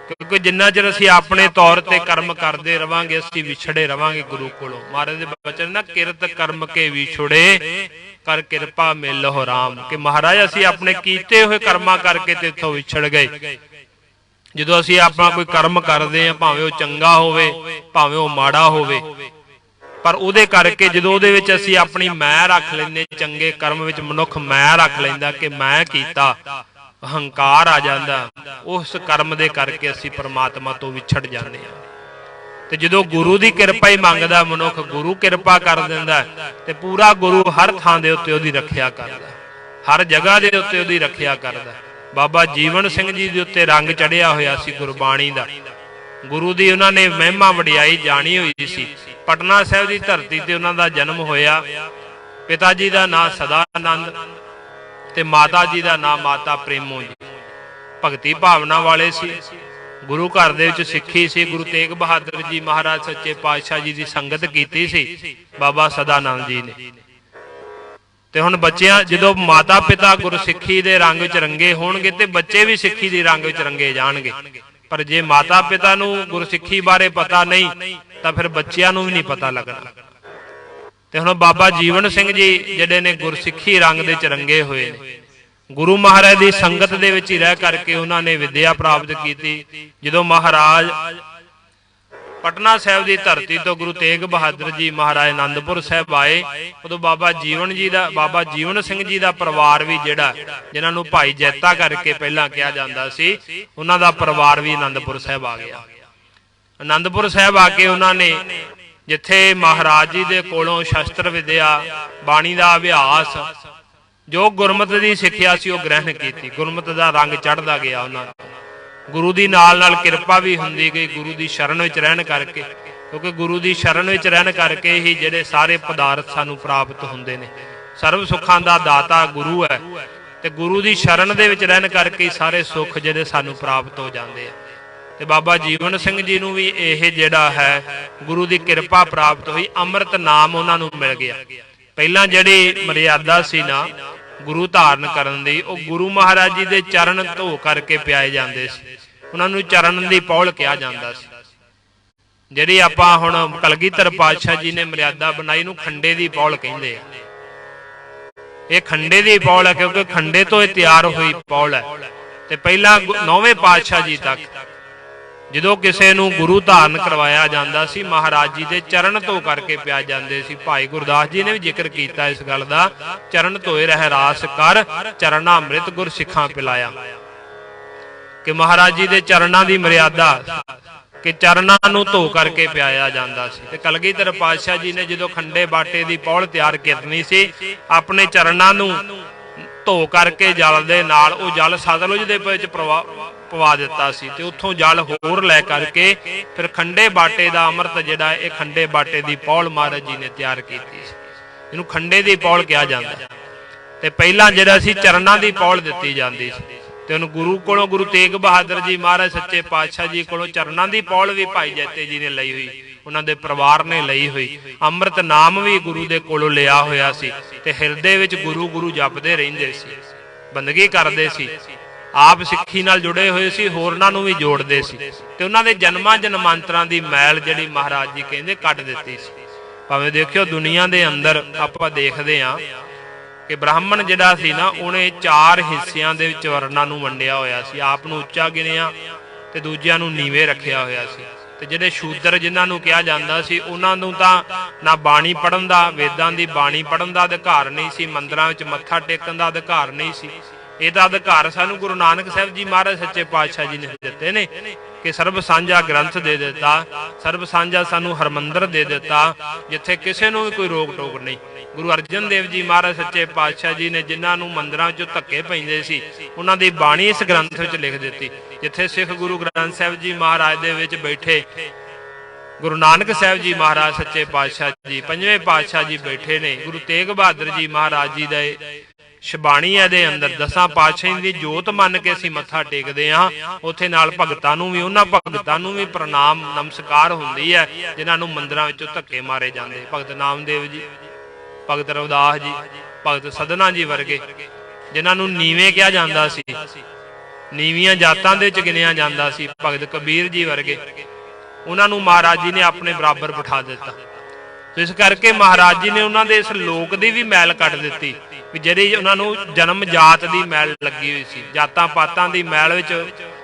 ਕਿਉਂਕਿ ਜਿੰਨਾ ਚਿਰ ਅਸੀਂ ਆਪਣੇ ਤੌਰ ਤੇ ਕਰਮ ਕਰਦੇ ਰਵਾਂਗੇ, ਅਸੀਂ ਵਿਛੜੇ ਰਵਾਂਗੇ ਗੁਰੂ ਕੋਲੋਂ। ਮਹਾਰਾਜ ਦੇ ਬਚਨ ਨਾ, ਕਿਰਤ ਕਰਮ ਕੇ ਵਿਛੜੇ ਕਰ ਕਿਰਪਾ ਮਿਲਹੁ ਰਾਮ। ਕਿ ਮਹਾਰਾਜ ਅਸੀਂ ਆਪਣੇ ਕੀਤੇ ਹੋਏ ਕਰਮਾਂ ਕਰਕੇ ਤੇ ਇੱਥੋਂ ਵਿਛੜ ਗਏ, ਜਦੋਂ ਅਸੀਂ ਆਪਣਾ ਕੋਈ ਕਰਮ ਕਰਦੇ ਹਾਂ, ਭਾਵੇਂ ਉਹ ਚੰਗਾ ਹੋਵੇ ਭਾਵੇਂ ਉਹ ਮਾੜਾ ਹੋਵੇ, ਪਰ ਉਹਦੇ ਕਰਕੇ ਜਦੋਂ ਉਹਦੇ ਵਿੱਚ ਅਸੀਂ ਆਪਣੀ ਮੈਂ ਰੱਖ ਲੈਂਦੇ, ਚੰਗੇ ਕਰਮ ਵਿੱਚ ਮਨੁੱਖ ਮੈਂ ਰੱਖ ਲੈਂਦਾ ਕਿ ਮੈਂ ਕੀਤਾ, ਹੰਕਾਰ ਆ ਜਾਂਦਾ, ਉਸ ਕਰਮ ਦੇ ਕਰਕੇ ਅਸੀਂ ਪਰਮਾਤਮਾ ਤੋਂ ਵਿਛੜ ਜਾਂਦੇ ਹਾਂ। ਤੇ ਜਦੋਂ ਗੁਰੂ ਦੀ ਕਿਰਪਾ ਹੀ ਮੰਗਦਾ ਮਨੁੱਖ, ਗੁਰੂ ਕਿਰਪਾ ਕਰ ਦਿੰਦਾ ਤੇ ਪੂਰਾ ਗੁਰੂ ਹਰ ਥਾਂ ਦੇ ਉੱਤੇ ਉਹਦੀ ਰੱਖਿਆ ਕਰਦਾ, ਹਰ ਜਗ੍ਹਾ ਦੇ ਉੱਤੇ ਉਹਦੀ ਰੱਖਿਆ ਕਰਦਾ। ਬਾਬਾ ਜੀਵਨ ਸਿੰਘ ਜੀ ਦੇ ਉੱਤੇ ਰੰਗ ਚੜਿਆ ਹੋਇਆ ਸੀ ਗੁਰਬਾਣੀ ਦਾ, ਗੁਰੂ ਦੀ ਉਹਨਾਂ ਨੇ ਮਹਿਮਾ ਵਡਿਆਈ ਜਾਣੀ ਹੋਈ ਸੀ। ਪਟਨਾ ਸਾਹਿਬ ਦੀ ਧਰਤੀ ਤੇ ਉਹਨਾਂ ਦਾ ਜਨਮ ਹੋਇਆ। ਪਿਤਾ ਜੀ ਦਾ ਨਾਂ ਸਦਾ ਆਨੰਦ ਤੇ ਮਾਤਾ ਜੀ ਦਾ ਨਾਂ ਮਾਤਾ ਪ੍ਰੇਮੋ ਜੀ। ਭਗਤੀ ਭਾਵਨਾ ਵਾਲੇ ਸੀ। ਗੁਰੂ ਘਰ ਦੇ ਵਿੱਚ ਸਿੱਖੀ ਸੀ। ਗੁਰੂ ਤੇਗ ਬਹਾਦਰ ਜੀ ਮਹਾਰਾਜ ਸੱਚੇ ਪਾਤਸ਼ਾਹ ਜੀ ਦੀ ਸੰਗਤ ਕੀਤੀ ਸੀ ਬਾਬਾ ਸਦਾ ਆਨੰਦ ਜੀ ਨੇ। ਤੇ ਹੁਣ ਬੱਚਿਆਂ, ਜਦੋਂ ਮਾਤਾ ਪਿਤਾ ਗੁਰਸਿੱਖੀ ਦੇ ਰੰਗ ਵਿੱਚ ਰੰਗੇ ਹੋਣਗੇ ਤੇ ਬੱਚੇ ਵੀ ਸਿੱਖੀ ਦੇ ਰੰਗ ਵਿੱਚ ਰੰਗੇ ਜਾਣਗੇ। ਪਰ ਜੇ ਮਾਤਾ ਪਿਤਾ ਨੂੰ ਗੁਰਸਿੱਖੀ ਬਾਰੇ ਪਤਾ ਨਹੀਂ ਤਾਂ ਫਿਰ ਬੱਚਿਆਂ ਨੂੰ ਵੀ ਨਹੀਂ ਪਤਾ ਲੱਗਣਾ। ਤੇ ਹੁਣ ਬਾਬਾ ਜੀਵਨ ਸਿੰਘ ਜੀ ਜਿਹੜੇ ਨੇ ਗੁਰਸਿੱਖੀ ਰੰਗ ਦੇ ਚ ਰੰਗੇ ਹੋਏ ਨੇ। ਗੁਰੂ ਮਹਾਰਾਜ ਦੀ ਸੰਗਤ ਦੇ ਵਿੱਚ ਹੀ ਰਹਿ ਕਰਕੇ ਉਹਨਾਂ ਨੇ ਵਿਦਿਆ ਪ੍ਰਾਪਤ ਕੀਤੀ। ਜਦੋਂ ਮਹਾਰਾਜ ਪਟਨਾ ਸਾਹਿਬ ਦੀ ਧਰਤੀ ਤੋਂ ਗੁਰੂ ਤੇਗ ਬਹਾਦਰ ਜੀ ਮਹਾਰਾਜ ਆਨੰਦਪੁਰ ਸਾਹਿਬ ਆਏ, ਉਦੋਂ ਬਾਬਾ ਜੀਵਨ ਸਿੰਘ ਜੀ ਦਾ ਪਰਿਵਾਰ ਵੀ ਜਿਹੜਾ, ਜਿਨ੍ਹਾਂ ਨੂੰ ਭਾਈ ਜੈਤਾ ਕਰਕੇ ਪਹਿਲਾਂ ਕਿਹਾ ਜਾਂਦਾ ਸੀ, ਉਹਨਾਂ ਦਾ ਪਰਿਵਾਰ ਵੀ ਆਨੰਦਪੁਰ ਸਾਹਿਬ ਆ ਗਿਆ। ਆਨੰਦਪੁਰ ਸਾਹਿਬ ਆ ਕੇ ਉਹਨਾਂ ਨੇ ਜਿੱਥੇ ਮਹਾਰਾਜ ਜੀ ਦੇ ਕੋਲੋਂ ਸ਼ਸਤਰ ਵਿਦਿਆ, ਬਾਣੀ ਦਾ ਅਭਿਆਸ, ਜੋ ਗੁਰਮਤਿ ਦੀ ਸਿੱਖਿਆ ਸੀ ਉਹ ਗ੍ਰਹਿਣ ਕੀਤੀ। ਗੁਰਮਤਿ ਦਾ ਰੰਗ ਚੜ੍ਹਦਾ ਗਿਆ ਉਹਨਾਂ ਨੂੰ। ਗੁਰੂ ਦੀ ਨਾਲ ਨਾਲ ਕਿਰਪਾ ਵੀ ਹੁੰਦੀ ਗਈ ਗੁਰੂ ਦੀ ਸ਼ਰਨ ਵਿੱਚ ਰਹਿਣ ਕਰਕੇ, ਕਿਉਂਕਿ ਗੁਰੂ ਦੀ ਸ਼ਰਨ ਵਿੱਚ ਰਹਿਣ ਕਰਕੇ ਹੀ ਜਿਹੜੇ ਸਾਰੇ ਪਦਾਰਥ ਸਾਨੂੰ ਪ੍ਰਾਪਤ ਹੁੰਦੇ ਨੇ। ਸਰਬ ਸੁੱਖਾਂ ਦਾ ਦਾਤਾ ਗੁਰੂ ਹੈ ਤੇ ਗੁਰੂ ਦੀ ਸ਼ਰਨ ਦੇ ਵਿੱਚ ਰਹਿਣ ਕਰਕੇ ਸਾਰੇ ਸੁੱਖ ਜਿਹੜੇ ਸਾਨੂੰ ਪ੍ਰਾਪਤ ਹੋ ਜਾਂਦੇ ਆ। ਤੇ ਬਾਬਾ ਜੀਵਨ ਸਿੰਘ ਜੀ ਨੂੰ ਵੀ ਇਹ ਜਿਹੜਾ ਹੈ ਗੁਰੂ ਦੀ ਕਿਰਪਾ ਪ੍ਰਾਪਤ ਹੋਈ। ਅੰਮ੍ਰਿਤ ਨਾਮ ਉਹਨਾਂ ਨੂੰ ਮਿਲ ਗਿਆ। ਪਹਿਲਾਂ ਜਿਹੜੀ ਮਰਿਆਦਾ ਸੀ ਨਾ ਗੁਰੂ ਧਾਰਨ ਕਰਨ ਦੀ, ਉਹ ਗੁਰੂ ਮਹਾਰਾਜ ਜੀ ਦੇ ਚਰਨ ਧੋ ਕਰਕੇ ਪਿਆਏ ਜਾਂਦੇ ਸੀ। ਉਹਨਾਂ ਨੂੰ ਚਰਨ ਦੀ ਪੌਲ ਕਿਹਾ ਜਾਂਦਾ ਸੀ। ਜਿਹੜੀ ਆਪਾਂ ਹੁਣ ਕਲਗੀਧਰ ਪਾਤਸ਼ਾਹ ਜੀ ਨੇ ਮਰਿਆਦਾ ਬਣਾਈ, ਨੂੰ ਖੰਡੇ ਦੀ ਪੌਲ ਕਹਿੰਦੇ ਆ। ਇਹ ਖੰਡੇ ਦੀ ਪੌਲ ਹੈ ਕਿਉਂਕਿ ਖੰਡੇ ਤੋਂ ਇਹ ਤਿਆਰ ਹੋਈ ਪੌਲ ਹੈ। ਤੇ ਪਹਿਲਾਂ 9ਵੇਂ ਪਾਤਸ਼ਾਹ ਜੀ ਤੱਕ ਜਦੋਂ ਕਿਸੇ ਨੂੰ ਗੁਰੂ ਧਾਰਨ ਕਰਵਾਇਆ ਜਾਂਦਾ ਸੀ, ਮਹਾਰਾਜ ਜੀ ਦੇ ਚਰਨ ਧੋ ਕਰਕੇ ਪਿਆ ਜਾਂਦੇ ਸੀ। ਭਾਈ ਗੁਰਦਾਸ ਜੀ ਨੇ ਵੀ ਜ਼ਿਕਰ ਕੀਤਾ ਇਸ ਗੱਲ ਦਾ, ਚਰਨ ਧੋਏ ਰਹਿ ਰਾਸ ਕਰ, ਚਰਨਾ ਅੰਮ੍ਰਿਤ ਗੁਰ ਸਿੱਖਾਂ ਪਿਲਾਇਆ। ਕਿ ਮਹਾਰਾਜ ਜੀ ਦੇ ਚਰਨਾਂ ਦੀ ਮਰਿਆਦਾ ਕਿ ਚਰਨਾਂ ਨੂੰ ਧੋ ਕਰਕੇ ਪਿਆਇਆ ਜਾਂਦਾ ਸੀ। ਤੇ ਕਲਗੀਧਰ ਪਾਤਸ਼ਾਹ ਜੀ ਨੇ ਜਦੋਂ ਖੰਡੇ ਬਾਟੇ ਦੀ ਪੌਲ ਤਿਆਰ ਕਰਨੀ ਸੀ, ਆਪਣੇ ਚਰਨਾਂ ਨੂੰ ਧੋ ਕਰਕੇ ਜਲ ਦੇ ਨਾਲ ਉਹ ਜਲ ਸਤਲੁਜ ਦੇ ਵਿੱਚ ਪਵਾ ਦਿੱਤਾ ਸੀ। ਤੇ ਉੱਥੋਂ ਜਲ ਹੋਰ ਲੈ ਕਰਕੇ ਫਿਰ ਖੰਡੇ ਬਾਟੇ ਦਾ ਅੰਮ੍ਰਿਤ ਜਿਹੜਾ, ਇਹ ਖੰਡੇ ਬਾਟੇ ਦੀ ਪੌਲ ਮਹਾਰਾਜ ਜੀ ਨੇ ਤਿਆਰ ਕੀਤੀ ਸੀ। ਇਹਨੂੰ ਖੰਡੇ ਦੀ ਪੌਲ ਕਿਹਾ ਜਾਂਦਾ। ਤੇ ਪਹਿਲਾਂ ਜਿਹੜਾ ਸੀ ਚਰਨਾਂ ਦੀ ਪੌਲ ਦਿੱਤੀ ਜਾਂਦੀ ਸੀ। ਤੇ ਉਹਨੂੰ ਗੁਰੂ ਕੋਲੋਂ, ਗੁਰੂ ਤੇਗ ਬਹਾਦਰ ਜੀ ਮਹਾਰਾਜ ਸੱਚੇ ਪਾਤਸ਼ਾਹ ਜੀ ਕੋਲੋਂ ਚਰਨਾਂ ਦੀ ਪੌਲ ਵੀ ਭਾਈ ਜੈਤੇ ਜੀ ਨੇ ਲਈ ਹੋਈ, ਉਹਨਾਂ ਦੇ ਪਰਿਵਾਰ ਨੇ ਲਈ ਹੋਈ। ਅੰਮ੍ਰਿਤ ਨਾਮ ਵੀ ਗੁਰੂ ਦੇ ਕੋਲੋਂ ਲਿਆ ਹੋਇਆ ਸੀ। ਤੇ ਹਿਰਦੇ ਵਿੱਚ ਗੁਰੂ ਗੁਰੂ ਜਪਦੇ ਰਹਿੰਦੇ ਸੀ, ਬੰਦਗੀ ਕਰਦੇ ਸੀ, ਆਪ ਸਿੱਖੀ ਨਾਲ ਜੁੜੇ ਹੋਏ ਸੀ, ਹੋਰਨਾਂ ਨੂੰ ਵੀ ਜੋੜਦੇ ਸੀ। ਤੇ ਉਹਨਾਂ ਦੇ ਜਨਮਾਂ ਜਨਮਾਂਤਰਾਂ ਦੀ ਮੈਲ ਜਿਹੜੀ ਮਹਾਰਾਜ ਜੀ ਕਹਿੰਦੇ ਕੱਢ ਦਿੱਤੀ ਸੀ। ਭਾਵੇਂ ਦੇਖਿਓ ਦੁਨੀਆ ਦੇ ਅੰਦਰ ਆਪਾਂ ਦੇਖਦੇ ਹਾਂ ਕਿ ਬ੍ਰਾਹਮਣ ਜਿਹੜਾ ਸੀ ਨਾ, ਉਹਨੇ 4 ਹਿੱਸਿਆਂ ਦੇ ਵਿੱਚ ਵਰਨਾਂ ਨੂੰ ਵੰਡਿਆ ਹੋਇਆ ਸੀ। ਆਪ ਨੂੰ ਉੱਚਾ ਗਿਣਿਆ ਤੇ ਦੂਜਿਆਂ ਨੂੰ ਨੀਵੇਂ ਰੱਖਿਆ ਹੋਇਆ ਸੀ। ਤੇ ਜਿਹੜੇ ਸ਼ੂਦਰ ਜਿਨ੍ਹਾਂ ਨੂੰ ਕਿਹਾ ਜਾਂਦਾ ਸੀ, ਉਹਨਾਂ ਨੂੰ ਤਾਂ ਨਾ ਬਾਣੀ ਪੜ੍ਹਨ ਦਾ, ਵੇਦਾਂ ਦੀ ਬਾਣੀ ਪੜ੍ਹਨ ਦਾ ਅਧਿਕਾਰ ਨਹੀਂ ਸੀ, ਮੰਦਰਾਂ ਵਿੱਚ ਮੱਥਾ ਟੇਕਣ ਦਾ ਅਧਿਕਾਰ ਨਹੀਂ ਸੀ। ਇਹਦਾ ਅਧਿਕਾਰ ਸਾਨੂੰ ਗੁਰੂ ਨਾਨਕ ਸਾਹਿਬ ਜੀ ਮਹਾਰਾਜ ਸੱਚੇ ਪਾਤਸ਼ਾਹ ਜੀ ਨੇ ਦਿੱਤੇ ਨੇ ਕਿ ਸਰਬ ਸਾਂਝਾ ਗ੍ਰੰਥ ਦੇ ਦਿੱਤਾ, ਸਰਬ ਸਾਂਝਾ ਸਾਨੂੰ ਹਰਮੰਦਰ ਦੇ ਦਿੱਤਾ, ਜਿੱਥੇ ਕਿਸੇ ਨੂੰ ਵੀ ਕੋਈ ਰੋਕ ਟੋਕ ਨਹੀਂ। ਗੁਰੂ ਅਰਜਨ ਦੇਵ ਜੀ ਮਹਾਰਾਜ ਸੱਚੇ ਪਾਤਸ਼ਾਹ ਜੀ ਨੇ ਜਿਨ੍ਹਾਂ ਨੂੰ ਮੰਦਰਾਂ ਵਿੱਚੋਂ ਧੱਕੇ ਪੈਂਦੇ ਸੀ, ਉਹਨਾਂ ਦੀ ਬਾਣੀ ਇਸ ਗ੍ਰੰਥ ਵਿੱਚ ਲਿਖ ਦਿੱਤੀ। ਜਿੱਥੇ ਸਿੱਖ ਗੁਰੂ ਗ੍ਰੰਥ ਸਾਹਿਬ ਜੀ ਮਹਾਰਾਜ ਦੇ ਵਿੱਚ ਬੈਠੇ ਗੁਰੂ ਨਾਨਕ ਸਾਹਿਬ ਜੀ ਮਹਾਰਾਜ ਸੱਚੇ ਪਾਤਸ਼ਾਹ ਜੀ, 5ਵੇਂ ਪਾਤਸ਼ਾਹ ਜੀ ਬੈਠੇ ਨੇ, ਗੁਰੂ ਤੇਗ ਬਹਾਦਰ ਜੀ ਮਹਾਰਾਜ ਜੀ ਦਾ ਸ਼ਬਾਣੀ ਦੇ ਅੰਦਰ 10 ਪਾਤਸ਼ਾਹਾਂ ਦੀ ਜੋਤ ਮੰਨ ਕੇ ਅਸੀਂ ਮੱਥਾ ਟੇਕਦੇ ਹਾਂ। ਉੱਥੇ ਨਾਲ ਭਗਤਾਂ ਨੂੰ ਵੀ, ਉਹਨਾਂ ਭਗਤਾਂ ਨੂੰ ਵੀ ਪ੍ਰਣਾਮ ਨਮਸਕਾਰ ਹੁੰਦੀ ਹੈ ਜਿਨ੍ਹਾਂ ਨੂੰ ਮੰਦਰਾਂ ਵਿੱਚੋਂ ਧੱਕੇ ਮਾਰੇ ਜਾਂਦੇ। ਭਗਤ ਨਾਮਦੇਵ ਜੀ, ਭਗਤ ਰਵਿਦਾਸ ਜੀ, ਭਗਤ ਸਦਨਾ ਜੀ ਵਰਗੇ ਜਿਨ੍ਹਾਂ ਨੂੰ ਨੀਵੇਂ ਕਿਹਾ ਜਾਂਦਾ ਸੀ, ਨੀਵੀਆਂ ਜਾਤਾਂ ਦੇ ਵਿੱਚ ਗਿਣਿਆ ਜਾਂਦਾ ਸੀ, ਭਗਤ ਕਬੀਰ ਜੀ ਵਰਗੇ, ਉਹਨਾਂ ਨੂੰ ਮਹਾਰਾਜ ਜੀ ਨੇ ਆਪਣੇ ਬਰਾਬਰ ਬਿਠਾ ਦਿੱਤਾ। ਇਸ ਕਰਕੇ ਮਹਾਰਾਜ ਜੀ ਨੇ ਉਹਨਾਂ ਦੇ ਇਸ ਲੋਕ ਦੀ ਵੀ ਮੈਲ ਕੱਢ ਦਿੱਤੀ ਵੀ ਜਿਹੜੀ ਉਹਨਾਂ ਨੂੰ ਜਨਮ ਜਾਤ ਦੀ ਮੈਲ ਲੱਗੀ ਹੋਈ ਸੀ, ਜਾਤਾਂ ਪਾਤਾਂ ਦੀ ਮੈਲ ਵਿੱਚ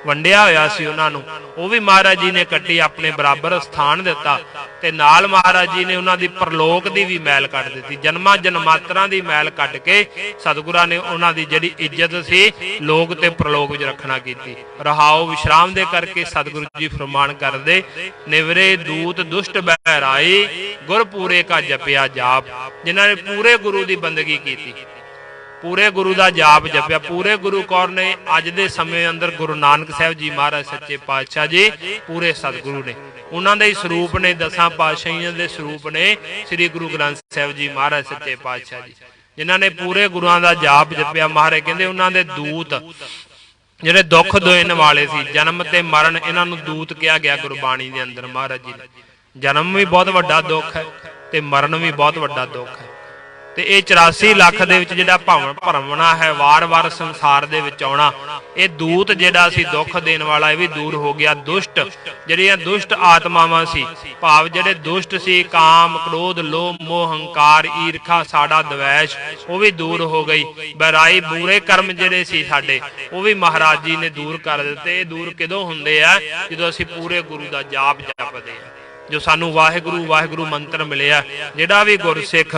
ਵੰਡਿਆ ਹੋਇਆ ਸੀ ਉਹਨਾਂ ਨੂੰ, ਉਹ ਵੀ ਮਹਾਰਾਜ ਜੀ ਨੇ ਕੱਟੀ, ਆਪਣੇ ਬਰਾਬਰ ਸਥਾਨ ਦਿੱਤਾ। ਤੇ ਨਾਲ ਮਹਾਰਾਜ ਜੀ ਨੇ ਉਹਨਾਂ ਦੀ ਪ੍ਰਲੋਕ ਦੀ ਵੀ ਮੈਲ ਕੱਢ ਦਿੱਤੀ। ਜਨਮਾਂ ਜਨਮਾਂਤਰਾਂ ਦੀ ਮੈਲ ਕੱਢ ਕੇ ਸਤਿਗੁਰਾਂ ਨੇ ਉਹਨਾਂ ਦੀ ਜਿਹੜੀ ਇੱਜ਼ਤ ਸੀ ਲੋਕ ਤੇ ਪ੍ਰਲੋਕ ਵਿੱਚ ਰੱਖਣਾ ਕੀਤੀ। ਰਹਾਉ ਵਿਸ਼ਰਾਮ ਦੇ ਕਰਕੇ ਸਤਿਗੁਰੂ ਜੀ ਫਰਮਾਨ ਕਰਦੇ, ਨਿਵਰੇ ਦੂਤ ਦੁਸ਼ਟ ਬਹਿ ਰਾਈ, ਗੁਰ ਪੂਰੇ ਕਾ ਜਪਿਆ ਜਾਪ। ਜਿਨ੍ਹਾਂ ਨੇ ਪੂਰੇ ਗੁਰੂ ਦੀ ਬੰਦਗੀ ਕੀਤੀ, ਪੂਰੇ ਗੁਰੂ ਦਾ ਜਾਪ ਜਪਿਆ। ਪੂਰੇ ਗੁਰੂ ਕੌਣ ਨੇ? ਅੱਜ ਦੇ ਸਮੇਂ ਅੰਦਰ ਗੁਰੂ ਨਾਨਕ ਸਾਹਿਬ ਜੀ ਮਹਾਰਾਜ ਸੱਚੇ ਪਾਤਸ਼ਾਹ ਜੀ ਪੂਰੇ ਸਤਿਗੁਰੂ ਨੇ, ਉਹਨਾਂ ਦੇ ਹੀ ਸਰੂਪ ਨੇ, 10 ਪਾਤਸ਼ਾਹੀਆਂ ਦੇ ਸਰੂਪ ਨੇ ਸ੍ਰੀ ਗੁਰੂ ਗ੍ਰੰਥ ਸਾਹਿਬ ਜੀ ਮਹਾਰਾਜ ਸੱਚੇ ਪਾਤਸ਼ਾਹ ਜੀ, ਜਿਨ੍ਹਾਂ ਨੇ ਪੂਰੇ ਗੁਰੂਆਂ ਦਾ ਜਾਪ ਜਪਿਆ। ਮਹਾਰਾਜ ਕਹਿੰਦੇ ਉਹਨਾਂ ਦੇ ਦੂਤ ਜਿਹੜੇ ਦੁੱਖ ਦੇਣ ਵਾਲੇ ਸੀ, ਜਨਮ ਤੇ ਮਰਨ, ਇਹਨਾਂ ਨੂੰ ਦੂਤ ਕਿਹਾ ਗਿਆ ਗੁਰਬਾਣੀ ਦੇ ਅੰਦਰ। ਮਹਾਰਾਜ ਜੀ ਨੇ ਜਨਮ ਵੀ ਬਹੁਤ ਵੱਡਾ ਦੁੱਖ ਹੈ ਤੇ ਮਰਨ ਵੀ ਬਹੁਤ ਵੱਡਾ ਦੁੱਖ ਹੈ। ਤੇ ਇਹ 84 ਲੱਖ ਦੇ ਵਿੱਚ ਜਿਹੜਾ ਭਰਮਣਾ ਹੈ, ਵਾਰ-ਵਾਰ ਸੰਸਾਰ ਦੇ ਵਿੱਚ ਆਉਣਾ, ਇਹ ਦੂਤ ਜਿਹੜਾ ਸੀ ਦੁੱਖ ਦੇਣ ਵਾਲਾ, ਇਹ ਵੀ ਦੂਰ ਹੋ ਗਿਆ। ਦੁਸ਼ਟ ਜਿਹੜੀਆਂ ਦੁਸ਼ਟ ਆਤਮਾਵਾਂ ਸੀ, ਭਾਵ ਜਿਹੜੇ ਦੁਸ਼ਟ ਸੀ, ਕਾਮ, ਕ੍ਰੋਧ, ਲੋਭ, ਮੋਹ, ਹੰਕਾਰ, ਈਰਖਾ, ਸਾੜਾ, ਦਵੈਸ਼, ਉਹ ਵੀ ਦੂਰ ਹੋ ਗਈ। ਬੁਰਾਈ, ਬੁਰੇ ਕਰਮ ਜਿਹੜੇ ਸੀ ਸਾਡੇ, ਉਹ ਵੀ ਮਹਾਰਾਜ ਜੀ ਨੇ ਦੂਰ ਕਰ ਦਿੱਤੇ। ਇਹ ਦੂਰ ਕਿਦੋਂ ਹੁੰਦੇ ਆ? ਜਦੋਂ ਅਸੀਂ ਪੂਰੇ ਗੁਰੂ ਦਾ ਜਾਪ ਜਪਦੇ ਆ। ਜੋ ਸਾਨੂੰ ਵਾਹਿਗੁਰੂ ਵਾਹਿਗੁਰੂ ਮੰਤਰ ਮਿਲਿਆ, ਜਿਹੜਾ ਵੀ ਗੁਰਸਿੱਖ,